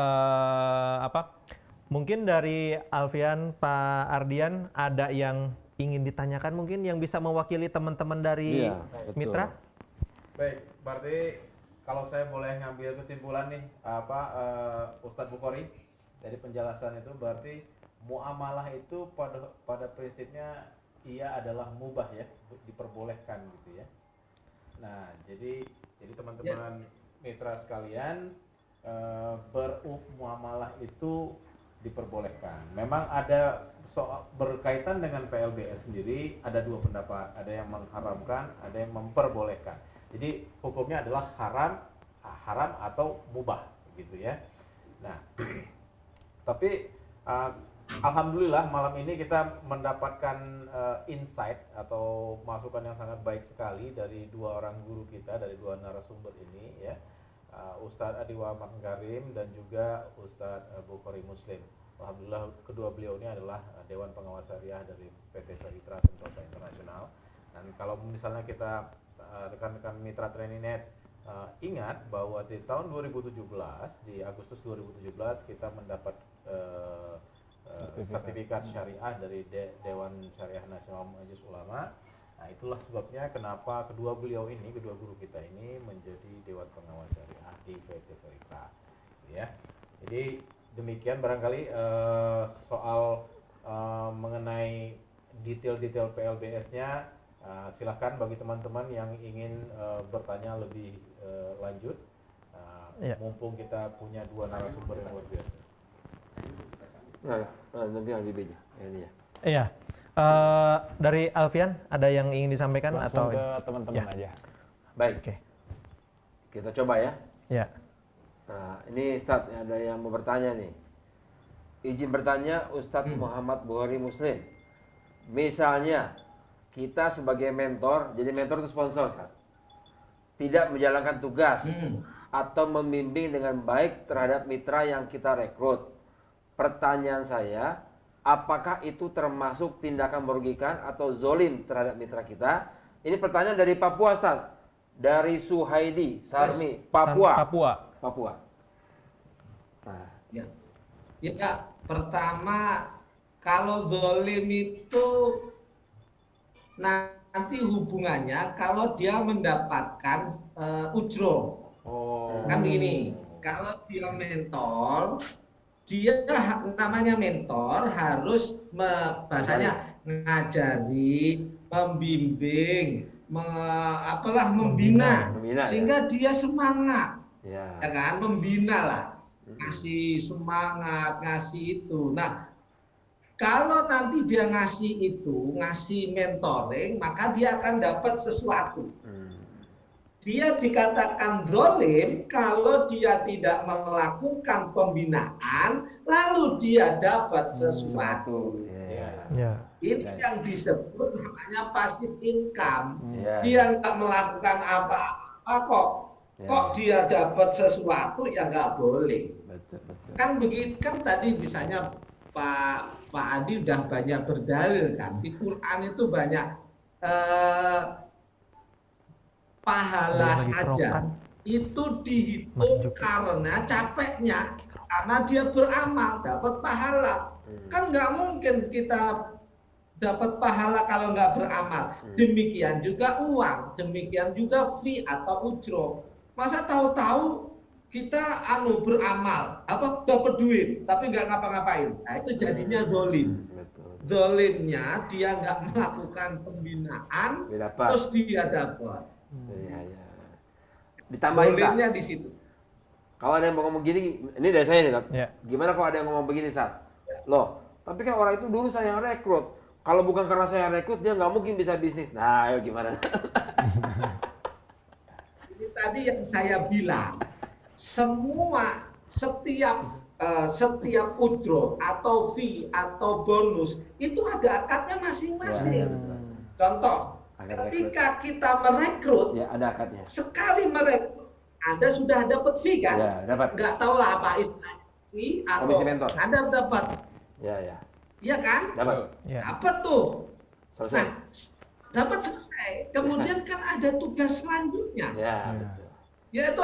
mungkin dari Alfian, Pak Ardian, ada yang ingin ditanyakan mungkin yang bisa mewakili teman-teman dari mitra? Baik, berarti kalau saya boleh ngambil kesimpulan nih, Ustadz Bukhari, dari penjelasan itu berarti muamalah itu pada prinsipnya ia adalah mubah ya, diperbolehkan gitu ya. Nah, jadi teman-teman mitra sekalian, bermuamalah itu diperbolehkan. Memang ada soal berkaitan dengan PLBS sendiri, ada 2 pendapat, ada yang mengharamkan, ada yang memperbolehkan. Jadi hukumnya adalah haram atau mubah gitu ya. Nah, tapi alhamdulillah malam ini kita mendapatkan insight atau masukan yang sangat baik sekali dari 2 orang guru kita, dari 2 narasumber ini ya. Ustadz Adi Warman Karim dan juga Ustadz Bukhari Muslim. Alhamdulillah kedua beliau ini adalah Dewan Pengawas Syariah dari PT Veritra Sentosa Internasional. Dan kalau misalnya kita rekan-rekan mitra Training.net ingat bahwa di tahun 2017, di Agustus 2017 kita mendapat sertifikat syariah dari Dewan Syariah Nasional Majelis Ulama. Nah, itulah sebabnya kenapa kedua guru kita ini menjadi Dewan Pengawas Syariah di PT Veritra. Ya. Jadi demikian barangkali soal mengenai detail-detail PLBS-nya Silahkan bagi teman-teman yang ingin bertanya lebih lanjut, mumpung kita punya dua narasumber yang luar biasa. Nanti Habib aja. Ini ya. Iya. Dari Alfian ada yang ingin disampaikan Langsung atau ke teman-teman Ya. aja. Baik, Oke. kita coba ya. Ya. Nah, ini Ustadz, ada yang mau bertanya nih. Izin bertanya Ustadz Muhammad Bukhari Muslim. Misalnya, kita sebagai mentor, jadi mentor itu sponsor Ustadz, tidak menjalankan tugas atau membimbing dengan baik terhadap mitra yang kita rekrut. Pertanyaan saya, apakah itu termasuk tindakan merugikan atau zolim terhadap mitra kita? Ini pertanyaan dari Papua Ustadz. Dari Suhaidi Sarmi, Papua. Papua. Nah, Ya, pertama kalau zolim itu nanti hubungannya kalau dia mendapatkan ujro. Kan gini, kalau dia mentor, dia namanya mentor harus bahasanya ngajari, membimbing, membina, sehingga dia semangat, ya kan, membina lah, ngasih semangat, ngasih itu. Nah, kalau nanti dia ngasih itu, ngasih mentoring, maka dia akan dapat sesuatu. Dia dikatakan zalim kalau dia tidak melakukan pembinaan, lalu dia dapat sesuatu. Ini yang disebut namanya passive income. Dia nggak melakukan apa-apa kok dia dapat sesuatu, ya nggak boleh. betul. Kan begitu, kan tadi misalnya Pak Adi udah banyak berdalil kan, di Quran itu banyak pahala saja itu dihitung karena capeknya, karena dia beramal dapat pahala. Kan nggak mungkin kita dapat pahala kalau nggak beramal. Demikian juga uang, demikian juga fee atau ujro. Masa tahu-tahu kita beramal, dapat duit tapi nggak ngapa-ngapain. Nah, itu jadinya zolim. Zolimnya dia nggak melakukan pembinaan, terus dia dapat. Ditambahin zolimnya di situ. Kalau ada yang mau ngomong gini, ini dari saya nih, Tat. Gimana kalau ada yang ngomong begini, Tat? Loh, tapi kan orang itu dulu saya yang rekrut. Kalau bukan karena saya rekrut, dia nggak mungkin bisa bisnis. Nah, ayo gimana? Ini tadi yang saya bilang, setiap ujro atau fee atau bonus itu ada akadnya masing-masing. Contoh, ketika kita merekrut, ada akadnya. Sekali merekrut, Anda sudah dapat fee kan? Ya, dapat. Nggak tahu lah apa istilahnya fee atau komisi mentor. Anda dapat. Iya kan? Dapat. Dapat tuh. Selesai. Nah, dapat selesai. Kemudian kan ada tugas selanjutnya. Betul. Yaitu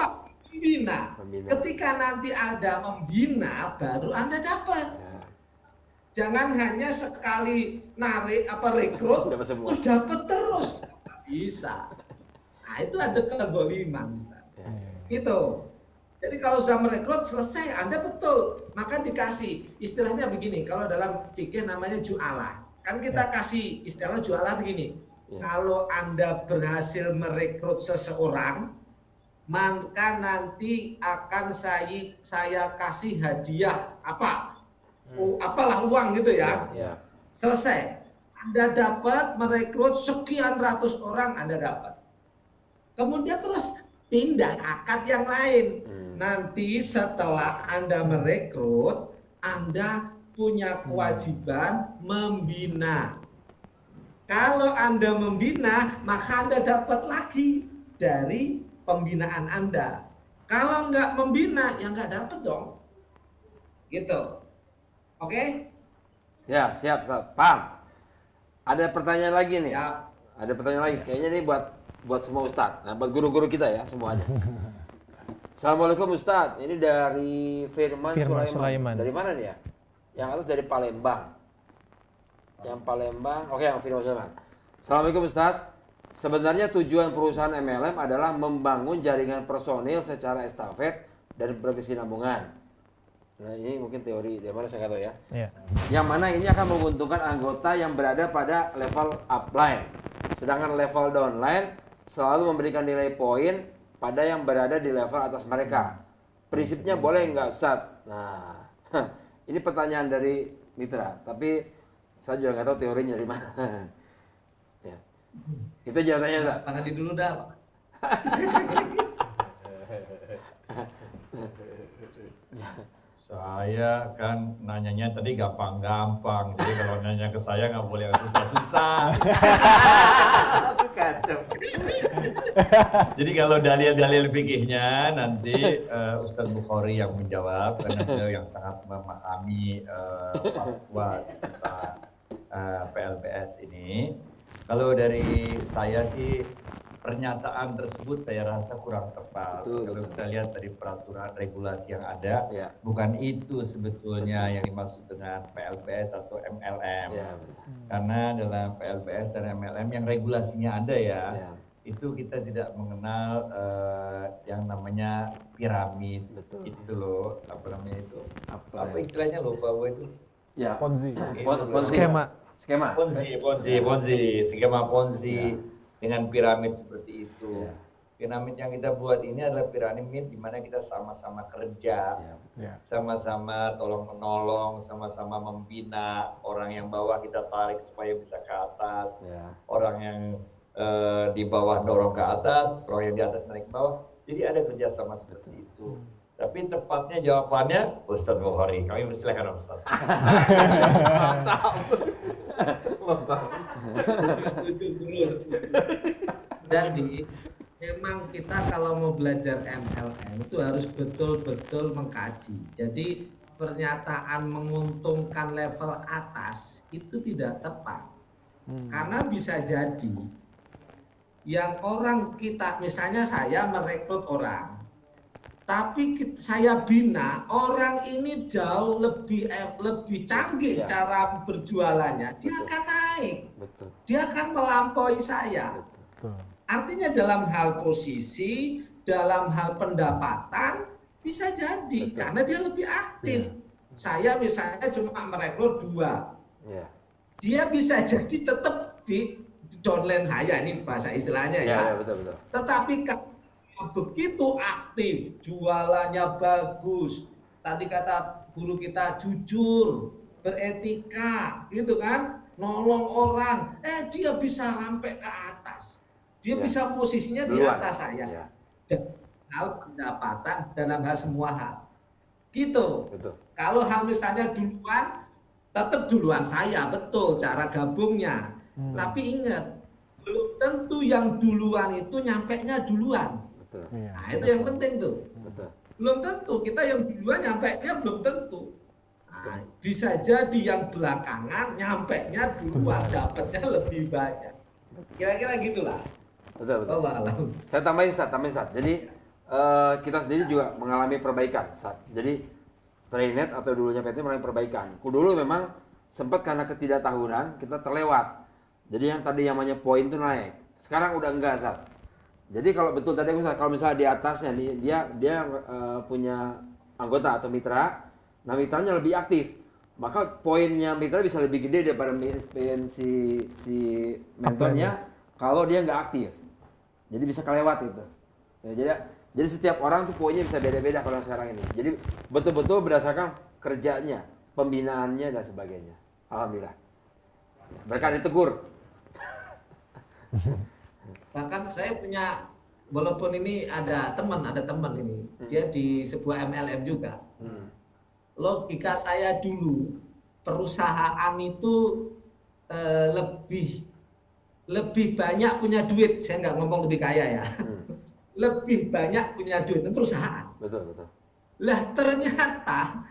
membina. Ketika nanti ada membina, baru Anda dapat. Jangan hanya sekali rekrut terus dapat terus. Bisa. Nah, itu ada kezaliman. Gitu. Jadi kalau sudah merekrut selesai, Anda betul, maka dikasih istilahnya begini. Kalau dalam fikih namanya ju'alah. Kan kita kasih istilah ju'alah begini. Kalau Anda berhasil merekrut seseorang, maka nanti akan saya kasih hadiah apalah uang gitu ya. Selesai. Anda dapat merekrut sekian ratus orang, Anda dapat. Kemudian terus pindah akad yang lain. Nanti setelah Anda merekrut, Anda punya kewajiban membina. Kalau Anda membina, maka Anda dapat lagi dari pembinaan Anda. Kalau nggak membina, ya nggak dapat dong. Gitu. Oke? Ya, siap. Paham. Ada pertanyaan lagi nih. Siap. Ada pertanyaan lagi. Kayaknya ini buat semua Ustadz. Nah, buat guru-guru kita ya, semuanya. Assalamualaikum Ustadz. Ini dari Firman Sulaiman. Dari mana nih ya? Yang atas dari Palembang. Yang Palembang. Oke, yang Firman Sulaiman. Assalamualaikum Ustadz. Sebenarnya tujuan perusahaan MLM adalah membangun jaringan personil secara estafet dan berkesinambungan. Nah, ini mungkin teori dari mana saya nggak tahu ya. Yang mana ini akan menguntungkan anggota yang berada pada level upline. Sedangkan level downline selalu memberikan nilai poin pada yang berada di level atas mereka. Prinsipnya boleh nggak Ustadz? Nah, ini pertanyaan dari Mitra, tapi saya juga nggak tahu teorinya dari mana. Ya. Itu jawabannya, Ustaz. Pak Hadi dulu dah. Saya kan nanyanya tadi gampang-gampang, jadi kalau nanya ke saya nggak boleh susah-susah. Kacau. Jadi kalau dalil-dalil fikihnya nanti Ustadz Bukhari yang menjawab, karena beliau yang sangat memahami fatwa tentang PLBS ini. Kalau dari saya sih pernyataan tersebut saya rasa kurang tepat. Betul, Kalau betul. kita lihat dari peraturan regulasi yang ada, Ya. bukan itu sebetulnya yang dimaksud dengan PLBS atau MLM. Ya, Karena dalam PLBS dan MLM yang regulasinya ada ya, ya. itu kita tidak mengenal yang namanya piramid. Betul. Itu loh, apa namanya itu? Apa Apa ya? istilahnya lupa gue itu? Ya. Ponzi. Ponzi. Skema. Skema. Ponzi, skema Ponzi Ya. dengan piramid seperti itu. Ya. Piramid yang kita buat ini adalah piramid di mana kita sama-sama kerja, Ya. Ya. sama-sama tolong menolong, sama-sama membina orang yang bawah kita tarik supaya bisa ke atas, Ya. orang yang di bawah dorong ke atas, orang yang di atas naik ke bawah. Jadi ada kerjasama seperti itu. Tapi tepatnya jawabannya Ustadz Bukhari. Kami persilakan Ustadz. Jadi memang kita kalau mau belajar MLM itu harus betul-betul mengkaji. Jadi pernyataan menguntungkan level atas itu tidak tepat. Karena bisa jadi yang orang kita, misalnya saya merekrut orang, tapi saya bina orang ini jauh lebih canggih Ya. cara berjualannya, dia Betul. akan naik, Betul. dia akan melampaui saya. Betul. Artinya dalam hal posisi, dalam hal pendapatan bisa jadi Betul. karena dia lebih aktif. Saya misalnya cuma merekrut 2, Ya. dia bisa jadi tetap di downline saya, ini bahasa istilahnya Ya, ya. ya, betul, betul. Tetapi kalau begitu aktif, jualannya bagus, tadi kata guru kita jujur, beretika, gitu kan, nolong orang, dia bisa sampai ke atas, dia Ya. bisa posisinya di Duluan. atas saya, Ya. dan hal pendapatan dalam hal semua hal, gitu. Betul. Kalau hal misalnya duluan, tetap duluan saya, betul cara gabungnya. Tapi ingat, belum tentu yang duluan itu nyampenya duluan. Betul. Iya. Nah, itu yang penting tuh. Betul. Belum tentu, kita yang duluan nyampenya belum tentu. Nah, bisa jadi yang belakangan nyampenya duluan, dapatnya lebih banyak. Kira-kira gitulah. Betul, betul. Allah alam. Saya tambahin Ustaz. Jadi kita sendiri juga mengalami perbaikan, Ustaz. Jadi Trainet atau dulunya PT mengalami perbaikan. Dulu memang sempat karena ketidaktahunan kita terlewat. Jadi yang tadi yang namanya poin itu naik. Sekarang udah enggak, Ustaz. Jadi kalau betul tadi Ustaz, kalau misalnya di atasnya nih dia punya anggota atau mitra, nah mitranya lebih aktif. Maka poinnya mitra bisa lebih gede daripada si mentornya kalau dia nggak aktif. Jadi bisa kelewat itu. Ya, jadi setiap orang tuh poinnya bisa beda-beda kalau sekarang ini. Jadi betul-betul berdasarkan kerjanya, pembinaannya dan sebagainya. Alhamdulillah. Berkah ditegur. Bahkan saya punya, walaupun ini ada teman ini, dia di sebuah MLM juga. Logika saya dulu, perusahaan itu lebih banyak punya duit. Saya nggak ngomong lebih kaya ya. Lebih banyak punya duit itu perusahaan. Betul, betul. Lah ternyata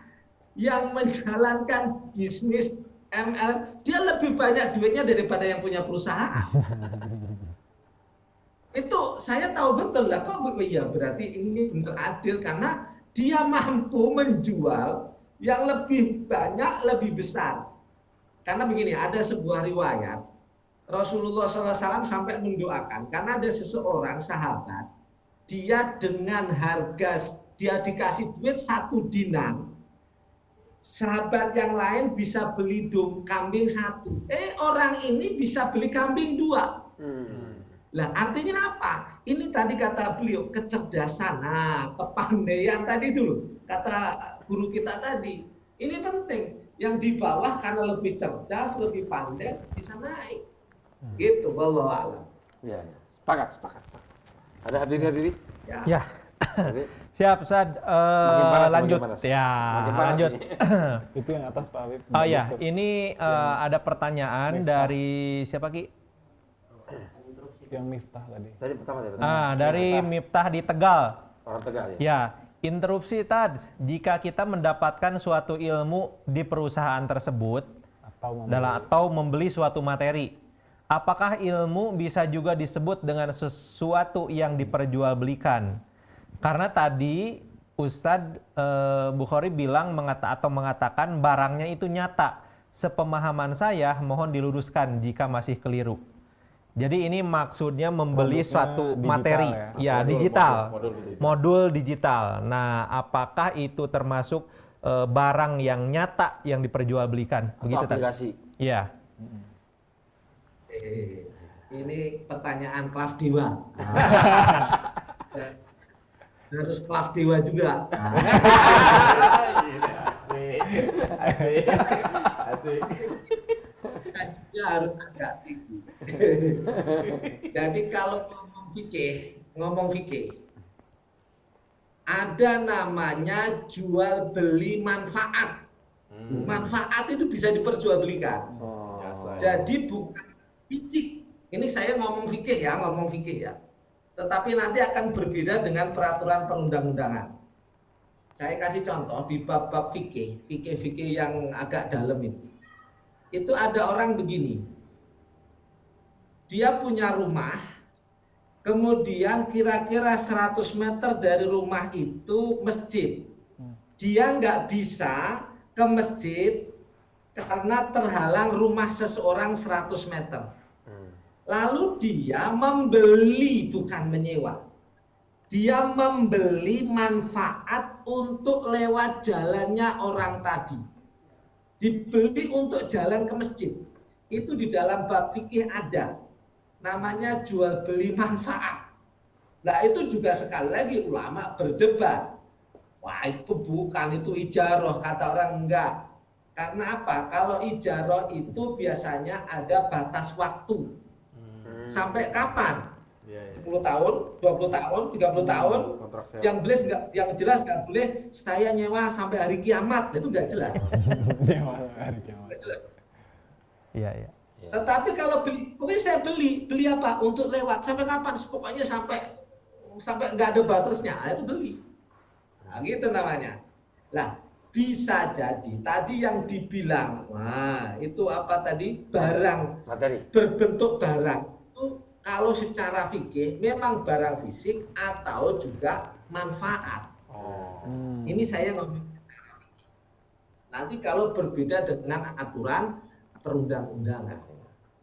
yang menjalankan bisnis MLM dia lebih banyak duitnya daripada yang punya perusahaan. Itu saya tahu betul lah, kok iya berarti ini benar adil karena dia mampu menjual yang lebih banyak, lebih besar. Karena begini, ada sebuah riwayat Rasulullah SAW sampai mendoakan karena ada seseorang sahabat, dia dengan harga, dia dikasih duit 1 dinar, sahabat yang lain bisa beli kambing 1, orang ini bisa beli kambing 2. Lah artinya apa? Ini tadi kata beliau kecerdasan, kepandaian tadi itu loh, kata guru kita tadi. Ini penting. Yang di bawah karena lebih cerdas, lebih pandai bisa naik. Gitu, wallahu a'lam. Ya, ya. Sepakat. Ada Habibie? Ya. Habib? Siap, Ustaz. Makin panas, Lanjut. makin panas. Ya, Makin panas lanjut. nih. Itu yang atas Pak Habib. Oh ya, ini ada pertanyaan dari siapa Ki? Yang Miftah tadi. Tadi pertama. Dari Miftah di Tegal. Orang Tegal ya? Ya, interupsi Tad. Jika kita mendapatkan suatu ilmu di perusahaan tersebut atau membeli suatu materi, apakah ilmu bisa juga disebut dengan sesuatu yang diperjualbelikan? Karena tadi Ustadz Bukhari bilang mengatakan barangnya itu nyata. Sepemahaman saya, mohon diluruskan jika masih keliru. Jadi ini maksudnya membeli Produknya suatu digital materi, ya? digital, modul digital. modul digital. Nah, apakah itu termasuk barang yang nyata yang diperjualbelikan? Atau Begitu, Tad? aplikasi? Iya. Ini pertanyaan kelas dewa. Harus kelas dewa juga. Asik. Kajinya harus agak tinggi. Jadi kalau ngomong fikih, ada namanya jual beli manfaat. Manfaat itu bisa diperjualbelikan. Jasa. Jadi bukan fisik. Ini saya ngomong fikih ya. Tetapi nanti akan berbeda dengan peraturan perundang-undangan. Saya kasih contoh di bab-bab fikih yang agak dalam ini. Itu ada orang begini. Dia punya rumah, kemudian kira-kira 100 meter dari rumah itu masjid. Dia nggak bisa ke masjid karena terhalang rumah seseorang 100 meter. Lalu dia membeli, bukan menyewa. Dia membeli manfaat untuk lewat jalannya orang tadi. Dibeli untuk jalan ke masjid. Itu di dalam bab fikih ada. Namanya jual beli manfaat. Nah itu juga sekali lagi ulama berdebat. Wah itu bukan, itu ijaroh, kata orang enggak. Karena apa? Kalau ijaroh itu biasanya ada batas waktu. Sampai kapan? 10 tahun, 20 tahun, 30 tahun. Kontrak sewa. Yang jelas nggak boleh saya nyewa sampai hari kiamat. Itu nggak jelas. Iya. Tetapi kalau beli, pokoknya saya beli apa? Untuk lewat sampai kapan? Pokoknya sampai nggak ada batasnya. Itu beli. Nah, gitu namanya. Lah, bisa jadi tadi yang dibilang, wah itu apa tadi? Barang, Materi. berbentuk barang. Itu kalau secara fikih memang barang fisik atau juga manfaat. Ini saya ngomong secara fikih. Nanti kalau berbeda dengan aturan perundang-undangan.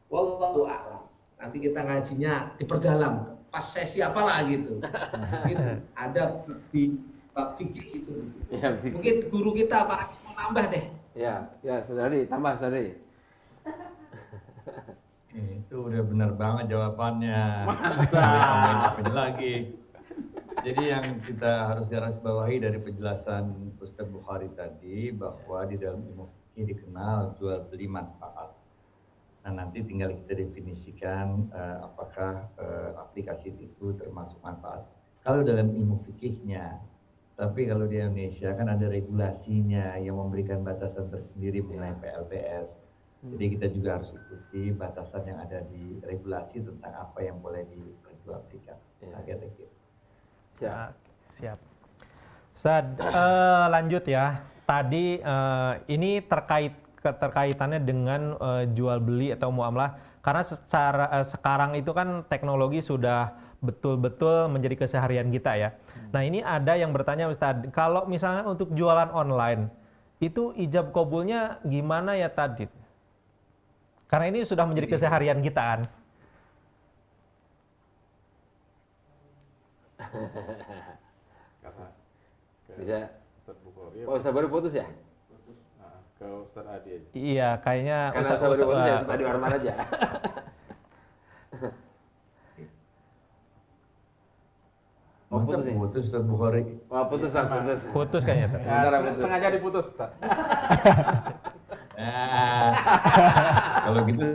Wallahu a'lam. Nanti kita ngajinya diperdalam. Pas sesi apalah gitu. Gitu. Ada di bab fikih itu. Ya, fikih. Mungkin guru kita Pak mau nambah deh. Ya, saudari, tambah saudari. Itu udah benar banget jawabannya. Tambahin apa lagi? Jadi yang kita harus garis bawahi dari penjelasan Ustaz Bukhari tadi bahwa di dalam ilmu fikih dikenal jual beli manfaat. Nah nanti tinggal kita definisikan apakah aplikasi itu termasuk manfaat. Kalau dalam ilmu fikihnya, tapi kalau di Indonesia kan ada regulasinya yang memberikan batasan tersendiri mengenai PLBS. Jadi kita juga harus ikuti batasan yang ada di regulasi tentang apa yang boleh diperjualbelikan. Thank you. Siap. Ustaz, lanjut ya. Tadi ini terkaitannya dengan jual beli atau muamalah karena sekarang itu kan teknologi sudah betul-betul menjadi keseharian kita ya. Nah, ini ada yang bertanya Ustaz, kalau misalnya untuk jualan online itu ijab kabulnya gimana ya tadi? Karena ini sudah menjadi keseharian kita kan. Bisa. Ustaz Bukhari. Oh, Ustaz baru putus ya? Ke Ustaz Adi aja. Iya, kayaknya Karena Ustaz baru putus ya, Ustaz Adi Warman aja. Oh, Masa putus ya? putus Ustaz Bukhari? Wah, putus, Ustaz, putus. Putus kayaknya. Ustaz. Sebentar, putus. Sengaja diputus, Ustaz. Nah, kalau gitu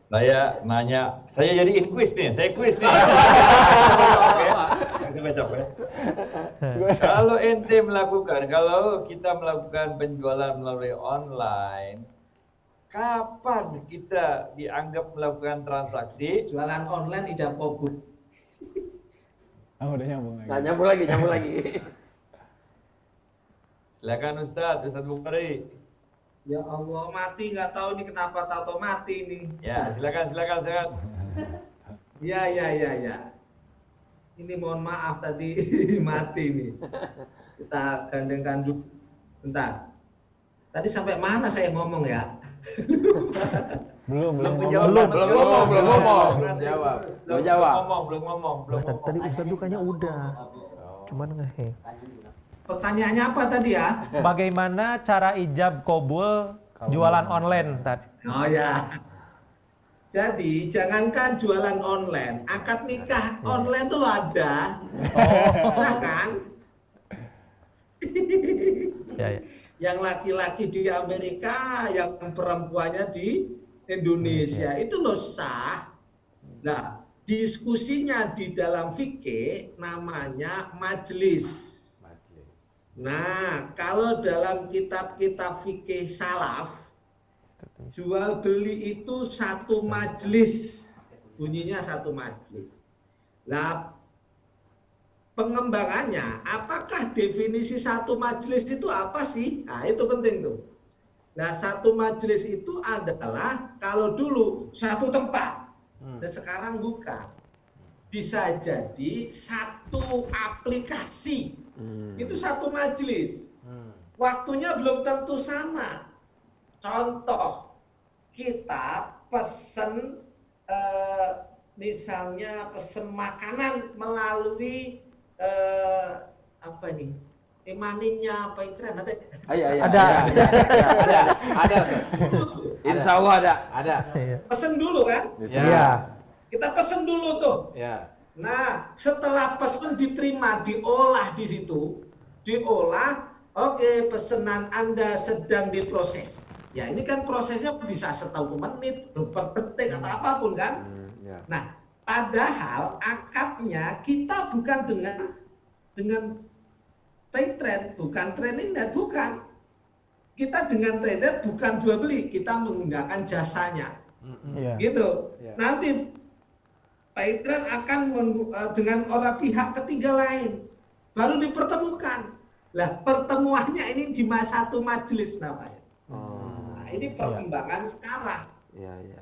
saya nanya, saya jadiin kuis nih, saya kuis nih. Capek. Kalau ente melakukan, kalau kita melakukan penjualan melalui online, kapan kita dianggap melakukan transaksi? Jualan online ijab kabul. Oh, udah nyambung lagi. Nah, nyambung lagi. Silakan Ustaz Bukhari. Ya Allah, mati nggak tahu nih kenapa tahu mati nih. Ya, silakan. Ya. Ini mohon maaf tadi mati nih. Kita gandengkan dulu. Bentar. Tadi sampai mana saya ngomong ya? Belum Belum ngomong. Belum jawab. Tadi Ustaz tuh kayaknya udah. Cuman ngehe. Pertanyaannya apa tadi ya? Bagaimana cara ijab kabul jualan online tadi? Oh ya. Jadi jangankan jualan online, akad nikah online tuh lo ada. Sah kan? Ya. Yang laki-laki di Amerika, yang perempuannya di Indonesia, itu lo sah. Nah, diskusinya di dalam fikih namanya majelis. Nah, kalau dalam kitab-kitab fikih salaf, jual beli itu satu majelis, bunyinya satu majelis. Nah, pengembangannya, apakah definisi satu majelis itu apa sih? Nah, itu penting tuh. Nah, satu majelis itu adalah kalau dulu satu tempat, dan sekarang bukan. Bisa jadi satu aplikasi, itu satu majelis. Waktunya belum tentu sama. Contoh, kita pesen misalnya pesen makanan melalui apa nih? Emaninnya apa itu ada? Ada. Insya Allah ada. Ada. Pesen dulu kan? Iya. Kita pesen dulu tuh. Ya. Nah, setelah pesen diterima, diolah di situ, oke, pesanan Anda sedang diproses. Ya, ini kan prosesnya bisa 1 menit, per detik atau apapun kan? Nah, padahal akadnya kita bukan dengan trade, bukan training net, bukan. Kita dengan trade bukan jual beli, kita menggunakan jasanya. Gitu. Nanti Paitren akan dengan orang pihak ketiga lain baru dipertemukan. Lah pertemuannya ini di satu majelis namanya. Nah, ini perkembangan sekarang.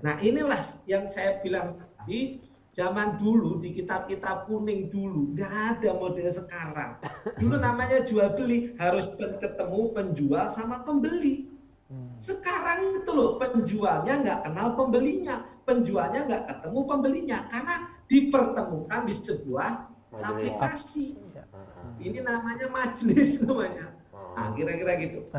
Nah, inilah yang saya bilang tadi, zaman dulu di kitab-kitab kuning dulu nggak ada model sekarang. Dulu namanya jual beli harus ketemu penjual sama pembeli. Sekarang itu loh, penjualnya nggak kenal pembelinya, penjualnya nggak ketemu pembelinya karena dipertemukan di sebuah aplikasi. Ini namanya majelis namanya. Nah, kira-kira gitu.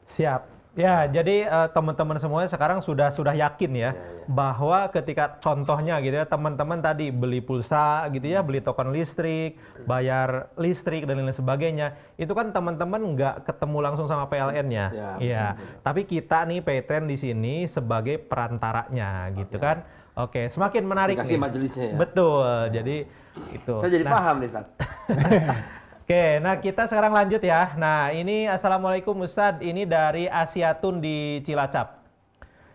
Siap. Ya, jadi teman-teman semuanya sekarang sudah yakin ya, bahwa ketika contohnya gitu ya, teman-teman tadi beli pulsa gitu ya, beli token listrik, bayar listrik dan lain sebagainya, itu kan teman-teman nggak ketemu langsung sama PLN-nya. Ya. Tapi kita nih Paytrend di sini sebagai perantaranya gitu kan. Oke, semakin menarik Dikasih nih. majelisnya ya. Betul. Jadi itu. Saya jadi paham nih, Ustaz. Oke, nah kita sekarang lanjut ya. Nah ini Assalamualaikum Ustadz, ini dari Asiatun di Cilacap.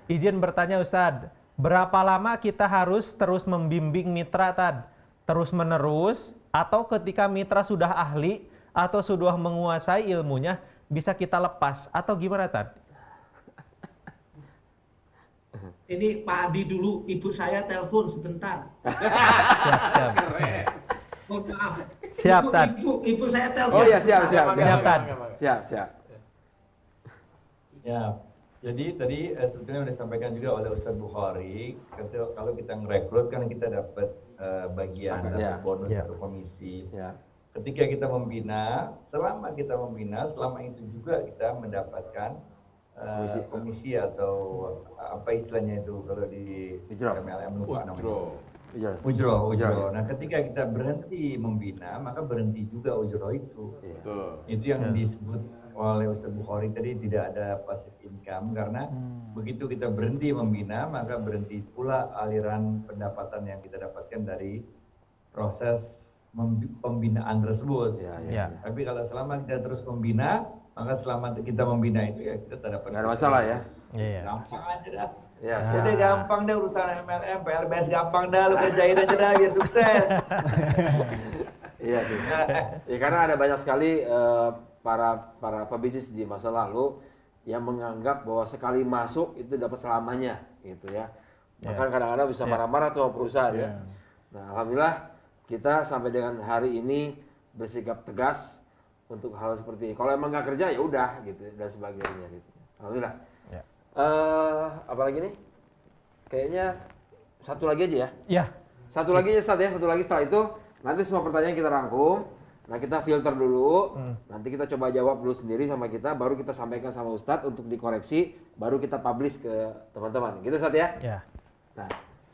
Izin bertanya Ustadz, berapa lama kita harus terus membimbing mitra Tad? Terus menerus atau ketika mitra sudah ahli atau sudah menguasai ilmunya bisa kita lepas atau gimana Tad? Ini Pak Adi dulu, ibu saya telepon sebentar. Siap. Mohon maaf. Siap, Tad. Ibu saya telepon. Oh iya, siap. Tad. Siap. Ya, jadi tadi sebetulnya sudah disampaikan juga oleh Ustaz Bukhari, kalau kita merekrut kan kita dapat bagian, dapat bonus atau komisi. Ketika kita membina, selama itu juga kita mendapatkan komisi atau apa istilahnya itu kalau di Ujro. MLM lupa namanya. Ujro. Ujro. Nah, ketika kita berhenti membina, maka berhenti juga ujro itu. Betul. Itu yang disebut oleh Ustadz Bukhari tadi, tidak ada passive income, karena begitu kita berhenti membina, maka berhenti pula aliran pendapatan yang kita dapatkan dari proses pembinaan tersebut. Tapi kalau selama kita terus membina, maka selama kita membina itu ya kita tidak dapat. Nggak ada masalah ya. Gampang aja dah. Ya, Udah gampang deh urusan MLM, PLBS gampang dah, lu kerjain aja dah biar sukses. Iya sih. Ya, karena ada banyak sekali para pebisnis di masa lalu yang menganggap bahwa sekali masuk itu dapat selamanya, gitu ya. Bahkan kadang-kadang bisa marah-marah tuh sama perusahaan ya. Nah, alhamdulillah kita sampai dengan hari ini bersikap tegas untuk hal seperti ini. Kalau emang nggak kerja ya udah gitu dan sebagainya gitu. Alhamdulillah. Apalagi nih? Kayaknya satu lagi aja ya. Ya. Satu lagi ya Ustadz ya, satu lagi setelah itu nanti semua pertanyaan kita rangkum. Nah kita filter dulu, nanti kita coba jawab dulu sendiri sama kita, baru kita sampaikan sama Ustadz untuk dikoreksi, baru kita publish ke teman-teman. Gitu Ustadz ya? Ya. Nah,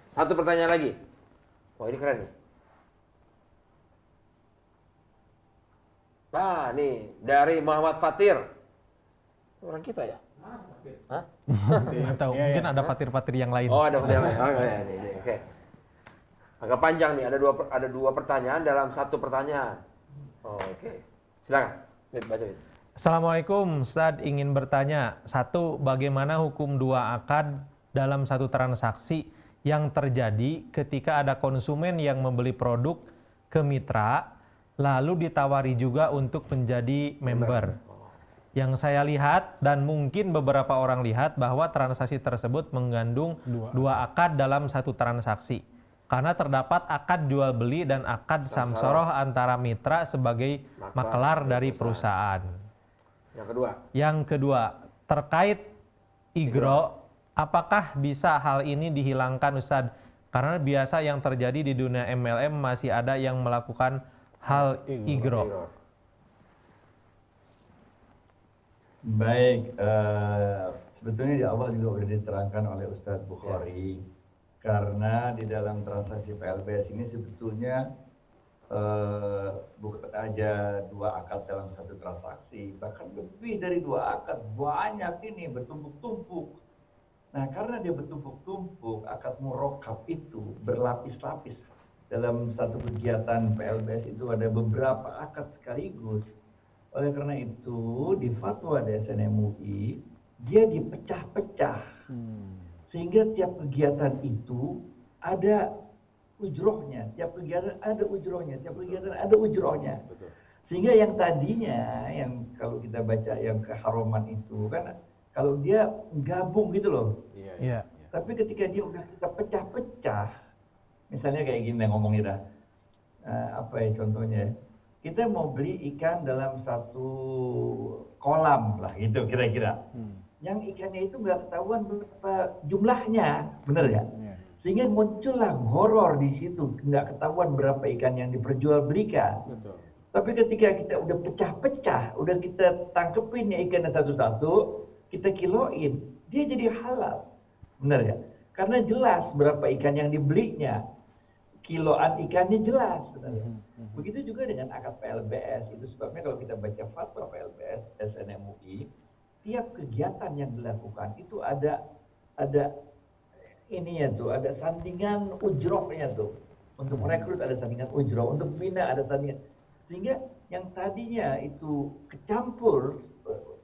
satu pertanyaan lagi. Wah ini keren nih. Nah nih, dari Muhammad Fatir. Orang kita ya? Hah? Nggak tahu, mungkin ada patir-patir yang lain. Oh ada pertanyaan lain. Oh ya, ini. Oke. Agak panjang nih, ada dua pertanyaan dalam satu pertanyaan. Oh, oke. Silakan. Baca. Assalamualaikum, Ustadz ingin bertanya. Satu, bagaimana hukum dua akad dalam satu transaksi yang terjadi ketika ada konsumen yang membeli produk ke mitra, lalu ditawari juga untuk menjadi member. Yang saya lihat dan mungkin beberapa orang lihat bahwa transaksi tersebut mengandung dua akad dalam satu transaksi. Karena terdapat akad jual beli dan akad samsoroh antara mitra sebagai makelar dari perusahaan. Yang kedua, terkait igro, apakah bisa hal ini dihilangkan Ustadz? Karena biasa yang terjadi di dunia MLM masih ada yang melakukan hal igro. Baik, sebetulnya di awal juga sudah diterangkan oleh Ustadz Bukhari, karena di dalam transaksi PLBS ini sebetulnya bukan aja dua akad dalam satu transaksi, bahkan lebih dari dua akad, banyak ini bertumpuk-tumpuk. Nah, karena dia bertumpuk-tumpuk, akad murokab itu berlapis-lapis. Dalam satu kegiatan PLBS itu ada beberapa akad sekaligus. Oleh karena itu, di fatwa DSN MUI, dia dipecah-pecah. Sehingga tiap kegiatan itu ada ujrohnya, tiap kegiatan ada ujrohnya, tiap kegiatan ada ujrohnya. Sehingga yang tadinya, yang kalau kita baca yang keharuman itu, kan kalau dia gabung gitu loh. Iya. Tapi ketika dia udah kita pecah-pecah, misalnya kayak gini ngomongnya dah, apa ya contohnya, kita mau beli ikan dalam satu kolam lah gitu kira-kira. Yang ikannya itu nggak ketahuan berapa jumlahnya, bener ya? Sehingga muncullah horor di situ, nggak ketahuan berapa ikan yang diperjualbelikan. Tapi ketika kita udah pecah-pecah, udah kita tangkepin ya ikannya satu-satu, kita kiloin, dia jadi halal, bener ya? Karena jelas berapa ikan yang dibelinya, kiloan ikannya jelas, bener ya? Begitu juga dengan akad PLBS. Itu sebabnya kalau kita baca fatwa PLBS DSN MUI, tiap kegiatan yang dilakukan itu ada ininya tuh, ada sandingan ujrohnya tuh. Untuk merekrut ada sandingan ujroh, untuk bina ada sandingan. Sehingga yang tadinya itu kecampur,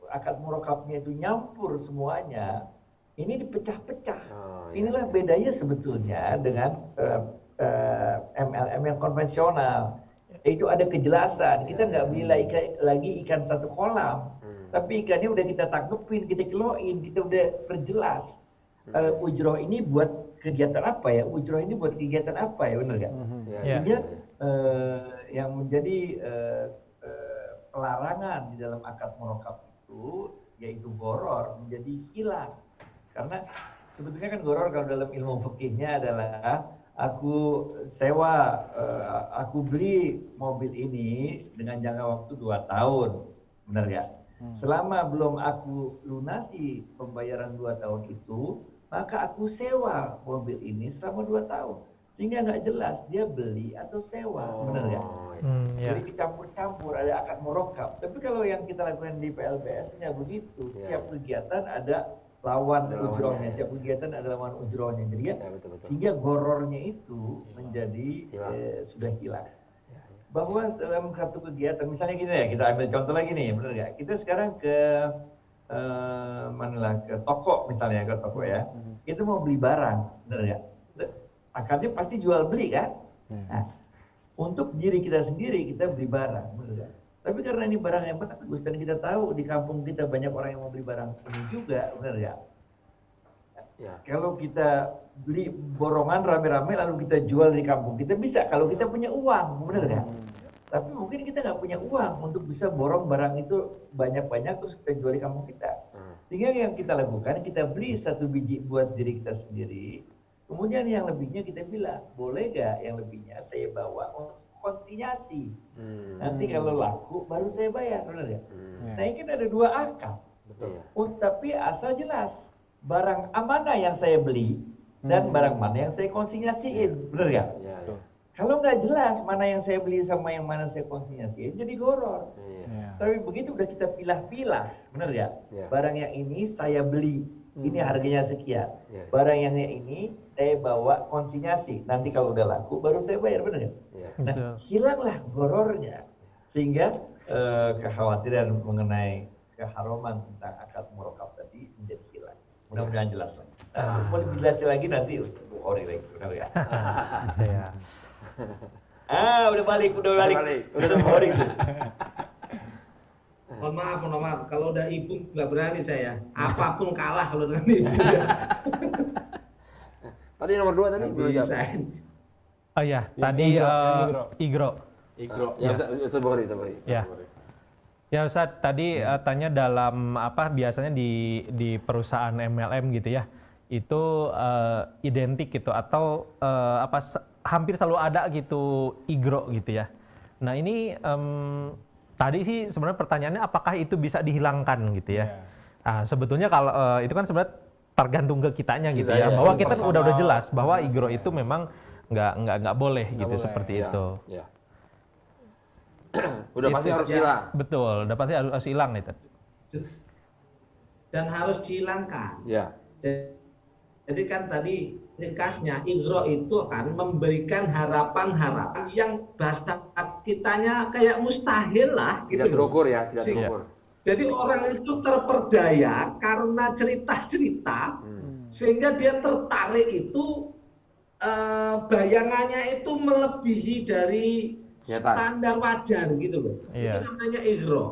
akad murokabnya itu nyampur semuanya, ini dipecah-pecah. Inilah bedanya sebetulnya dengan MLM yang konvensional. Itu ada kejelasan, kita nggak beli lagi ikan satu kolam, tapi ikannya udah kita tangkepin, kita kiloin, kita udah perjelas. Ujroh ini buat kegiatan apa ya? Ujroh ini buat kegiatan apa ya? Benar nggak? Sehingga yang menjadi pelarangan di dalam akad murokab itu, yaitu goror, menjadi hilang. Karena sebetulnya kan goror kalau dalam ilmu fikihnya adalah aku sewa, aku beli mobil ini dengan jangka waktu 2 tahun, benar ya? Selama belum aku lunasi pembayaran 2 tahun itu, maka aku sewa mobil ini selama 2 tahun. Sehingga nggak jelas dia beli atau sewa, benar nggak? Ya. Jadi dicampur-campur, ada akad murokab. Tapi kalau yang kita lakukan di PLBS nggak begitu. Ya. Tiap kegiatan ada lawan Ada lawannya, ujrohnya, ya. tiap kegiatan ada lawan ujrohnya. Jadi ya, Betul. sehingga gorornya itu menjadi Hilang. sudah hilang. Bahwa dalam satu kegiatan, misalnya gini ya, kita ambil contoh lagi nih, benar nggak? Kita sekarang ke manalah ke toko misalnya, ke toko ya, kita mau beli barang, benar nggak? Akadnya pasti jual beli kan? Nah, untuk diri kita sendiri kita beli barang, benar nggak? Tapi karena ini barang yang bagus dan kita tahu di kampung kita banyak orang yang mau beli barang ini juga, benar nggak? Ya. Kalau kita beli borongan rame-rame lalu kita jual di kampung, kita bisa kalau kita punya uang, benar nggak? Tapi mungkin kita nggak punya uang untuk bisa borong barang itu banyak-banyak terus kita jual di kampung kita. Sehingga yang kita lakukan, kita beli 1 biji buat diri kita sendiri. Kemudian yang lebihnya kita bilang, boleh gak yang lebihnya saya bawa konsinyasi. Nanti kalau laku baru saya bayar, benar nggak? Nah ini kan ada 2 akad. Betul. Tapi asal jelas, barang mana yang saya beli dan barang mana yang saya konsinyasiin, benar nggak? Ya. Kalau nggak jelas mana yang saya beli sama yang mana saya konsinyasiin, jadi goror. Iya. Tapi begitu udah kita pilah-pilah, benar nggak? Ya. Barang yang ini saya beli, ini harganya sekian. Ya. Barang yang ini saya bawa konsinyasi. Nanti kalau udah laku baru saya bayar, benar nggak? Ya. Nah, Betul. hilanglah gorornya. Sehingga kekhawatiran mengenai keharuman tentang akad murokab tadi menjadi hilang. Mudah-mudahan jelas lagi. Mau dijelasin lagi nanti Ustaz Bukhari lagi, benar ya? Ya. Udah balik. Udah Bukhari. Mohon maaf. Kalau udah ibu nggak berani saya. Apapun kalah kalau dengan ibu. Tadi nomor 2 tadi belum jawab. Bisa. Oh ya, tadi Igro. Igro. Ya, Ustaz Bukhari. Ya. Ya Ustadz, tadi tanya dalam apa biasanya di perusahaan MLM gitu ya, itu identik gitu atau hampir selalu ada gitu Igro gitu ya. Nah ini tadi sih sebenarnya pertanyaannya apakah itu bisa dihilangkan gitu ya? Nah, sebetulnya kalau itu kan sebenarnya tergantung ke kitanya gitu ya, bahwa kita udah jelas bahwa Igro itu memang nggak boleh gitu seperti itu. Ya. Udah pasti harus hilang. Betul, udah pasti harus hilang itu. Dan harus dihilangkan. Ya. Jadi kan tadi ringkasnya Igro itu akan memberikan harapan-harapan yang bahasa kitanya kayak mustahil lah. Tidak gitu. terukur ya, tidak Sehingga- terukur. Jadi orang itu terperdaya karena cerita-cerita sehingga dia tertarik itu bayangannya itu melebihi dari Kenyataan. standar wajar gitu loh. Iya. Itu namanya Igro.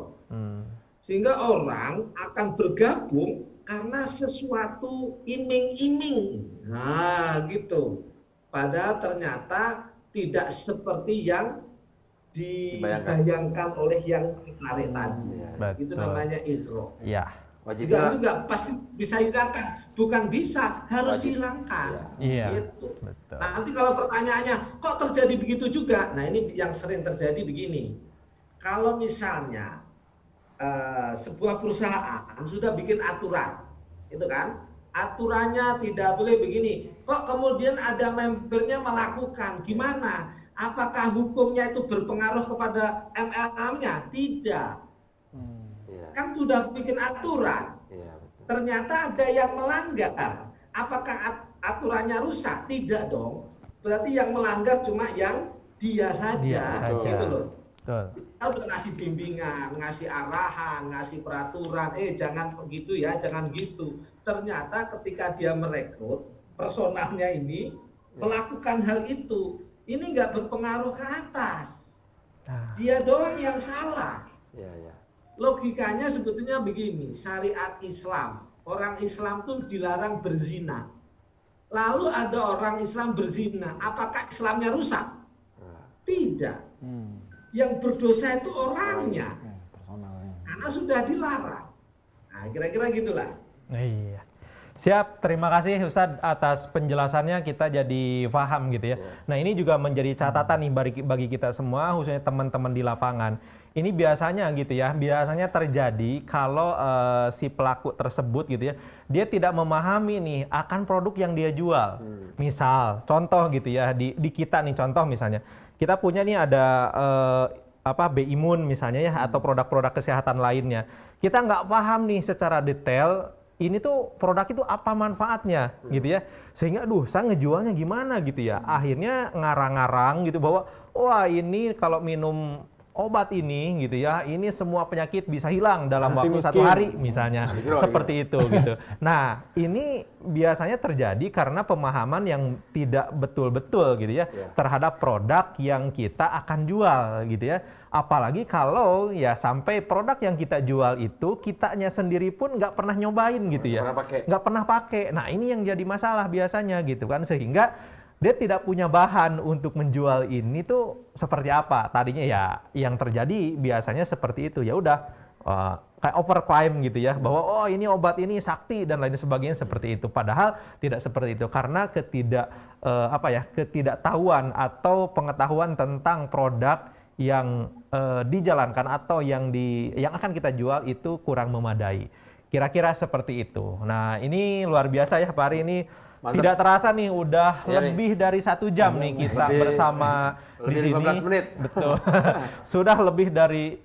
Sehingga orang akan bergabung karena sesuatu iming-iming. Nah, gitu. Padahal ternyata tidak seperti yang dibayangkan oleh yang tarik tadi. Itu Betul. namanya Igro. Ya. Wajib Juga hilang. itu nggak pasti bisa hilangkan. Bukan bisa, harus Wajib. hilangkan. Iya. Gitu. Betul. Nanti kalau pertanyaannya, kok terjadi begitu juga? Nah ini yang sering terjadi begini. Kalau misalnya sebuah perusahaan sudah bikin aturan, itu kan? Aturannya tidak boleh begini. Kok kemudian ada membernya melakukan? Gimana? Apakah hukumnya itu berpengaruh kepada MLM-nya? Tidak. Iya. Kan sudah bikin aturan. Iya, betul. Ternyata ada yang melanggar. Apakah aturannya rusak? Tidak dong. Berarti yang melanggar cuma yang dia saja. Dia saja. Gitu loh. Betul. Kita udah ngasih bimbingan, ngasih arahan, ngasih peraturan. Jangan begitu ya, jangan gitu. Ternyata ketika dia merekrut personalnya ini melakukan hal itu, ini nggak berpengaruh ke atas. Dia doang yang salah. Iya, iya. Logikanya sebetulnya begini, syariat Islam, orang Islam tuh dilarang berzina. Lalu ada orang Islam berzina, apakah Islamnya rusak? Tidak. Yang berdosa itu orangnya, karena sudah dilarang. Nah, kira-kira gitulah. Iya. Siap, terima kasih Ustadz atas penjelasannya, kita jadi paham gitu ya. Nah ini juga menjadi catatan nih bagi kita semua, khususnya teman-teman di lapangan. Ini biasanya gitu ya, biasanya terjadi kalau si pelaku tersebut gitu ya, dia tidak memahami nih akan produk yang dia jual. Misal, contoh gitu ya, di kita nih contoh misalnya, kita punya nih ada B-Imun misalnya ya, atau produk-produk kesehatan lainnya. Kita nggak paham nih secara detail, ini tuh produk itu apa manfaatnya gitu ya, sehingga saya ngejualnya gimana gitu ya, akhirnya ngarang-ngarang gitu bahwa wah ini kalau minum obat ini gitu ya, ini semua penyakit bisa hilang dalam waktu 1 hari misalnya, seperti itu gitu. Nah, ini biasanya terjadi karena pemahaman yang tidak betul-betul gitu ya terhadap produk yang kita akan jual gitu ya. Apalagi kalau ya sampai produk yang kita jual itu kitanya sendiri pun nggak pernah nyobain gitu ya, nggak pernah pakai. Nah, ini yang jadi masalah biasanya gitu kan, sehingga dia tidak punya bahan untuk menjual ini tuh seperti apa. Tadinya ya yang terjadi biasanya seperti itu. Ya udah kayak overclaim gitu ya, bahwa oh ini obat ini sakti dan lain sebagainya seperti itu. Padahal tidak seperti itu karena ketidaktahuan atau pengetahuan tentang produk yang dijalankan atau yang akan kita jual itu kurang memadai. Kira-kira seperti itu. Nah, ini luar biasa ya Pak Ari, ini mantap. Tidak terasa nih udah lebih dari 1 jam nih kita bersama di sini. 15 menit. Betul. Sudah lebih dari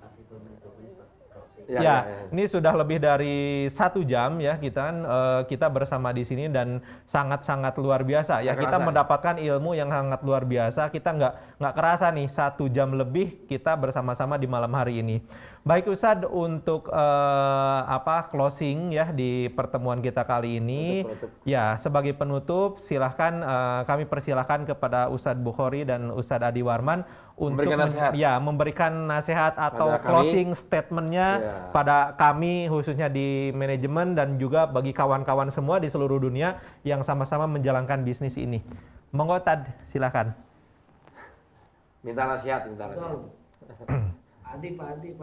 ini sudah lebih dari 1 jam ya kita bersama di sini dan sangat-sangat luar biasa ya. Kita mendapatkan ilmu yang sangat luar biasa. Kita nggak kerasa nih 1 jam lebih kita bersama-sama di malam hari ini. Baik Ustadz, untuk closing ya di pertemuan kita kali ini. Ya, sebagai penutup silahkan kami persilahkan kepada Ustadz Bukhari dan Ustadz Adi Warman untuk memberikan nasihat atau closing statementnya pada kami khususnya di manajemen dan juga bagi kawan-kawan semua di seluruh dunia yang sama-sama menjalankan bisnis ini. Monggo Tad, silakan. Minta nasihat. Pak Adi.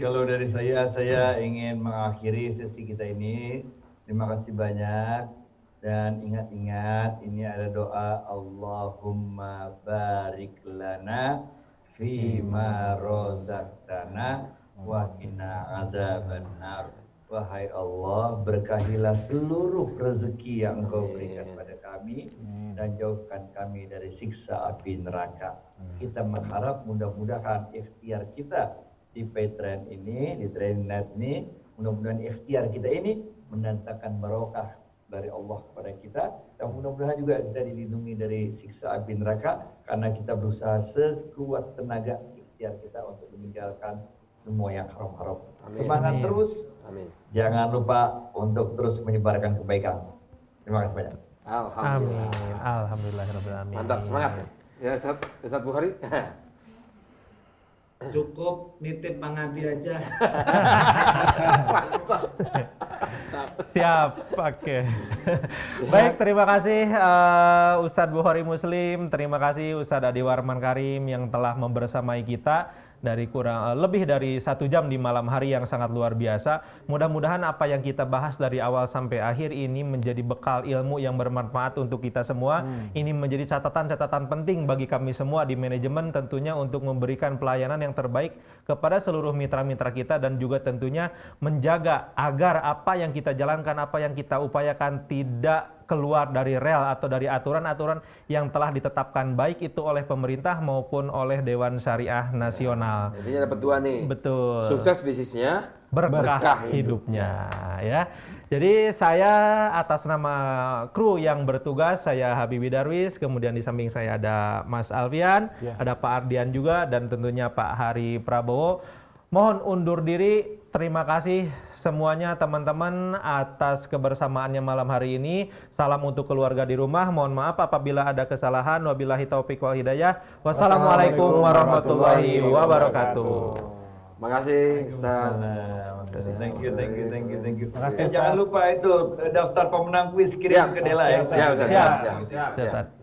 Kalau dari saya ingin mengakhiri sesi kita ini. Terima kasih banyak dan ingat-ingat ini ada doa Allahumma barik lana fima rozaqtana wa qina adzabannar. Wahai Allah, berkahilah seluruh rezeki yang Engkau berikan pada kami dan jauhkan kami dari siksa api neraka. Kita berharap mudah-mudahan ikhtiar kita di Paytrend ini, di Trainet ini, mudah-mudahan ikhtiar kita ini mendatangkan barokah dari Allah kepada kita dan mudah-mudahan juga kita dilindungi dari siksa api neraka karena kita berusaha sekuat tenaga ikhtiar kita untuk meninggalkan semua yang haram-haram. Semangat terus. Amin. Jangan lupa untuk terus menyebarkan kebaikan. Terima kasih banyak. Alhamdulillah. Amin. Alhamdulillahirrahmanirrahim. Mantap, semangat. Ya Ustadz Bukhari. Cukup nitip Bang Adi aja. Siap, oke. Baik, terima kasih Ustadz Bukhari Muslim, terima kasih Ustadz Adi Warman Karim yang telah membersamai kita dari lebih dari 1 jam di malam hari yang sangat luar biasa. Mudah-mudahan apa yang kita bahas dari awal sampai akhir ini menjadi bekal ilmu yang bermanfaat untuk kita semua. Ini menjadi catatan-catatan penting bagi kami semua di manajemen tentunya untuk memberikan pelayanan yang terbaik kepada seluruh mitra-mitra kita dan juga tentunya menjaga agar apa yang kita jalankan, apa yang kita upayakan tidak keluar dari rel atau dari aturan-aturan yang telah ditetapkan baik itu oleh pemerintah maupun oleh Dewan Syariah Nasional. Intinya dapat 2 nih. Betul. Sukses bisnisnya, berkah hidupnya ya. Jadi saya atas nama kru yang bertugas, saya Habibie Darwis, kemudian di samping saya ada Mas Alfian, ada Pak Ardian juga dan tentunya Pak Hari Prabowo. Mohon undur diri. Terima kasih semuanya teman-teman atas kebersamaannya malam hari ini. Salam untuk keluarga di rumah. Mohon maaf apabila ada kesalahan. Wabillahi taufiq wal hidayah. Wassalamualaikum warahmatullahi wabarakatuh. Makasih Ustaz. Thank you. Jangan lupa itu daftar pemenang kuis kirim ke Dela ya. Siap.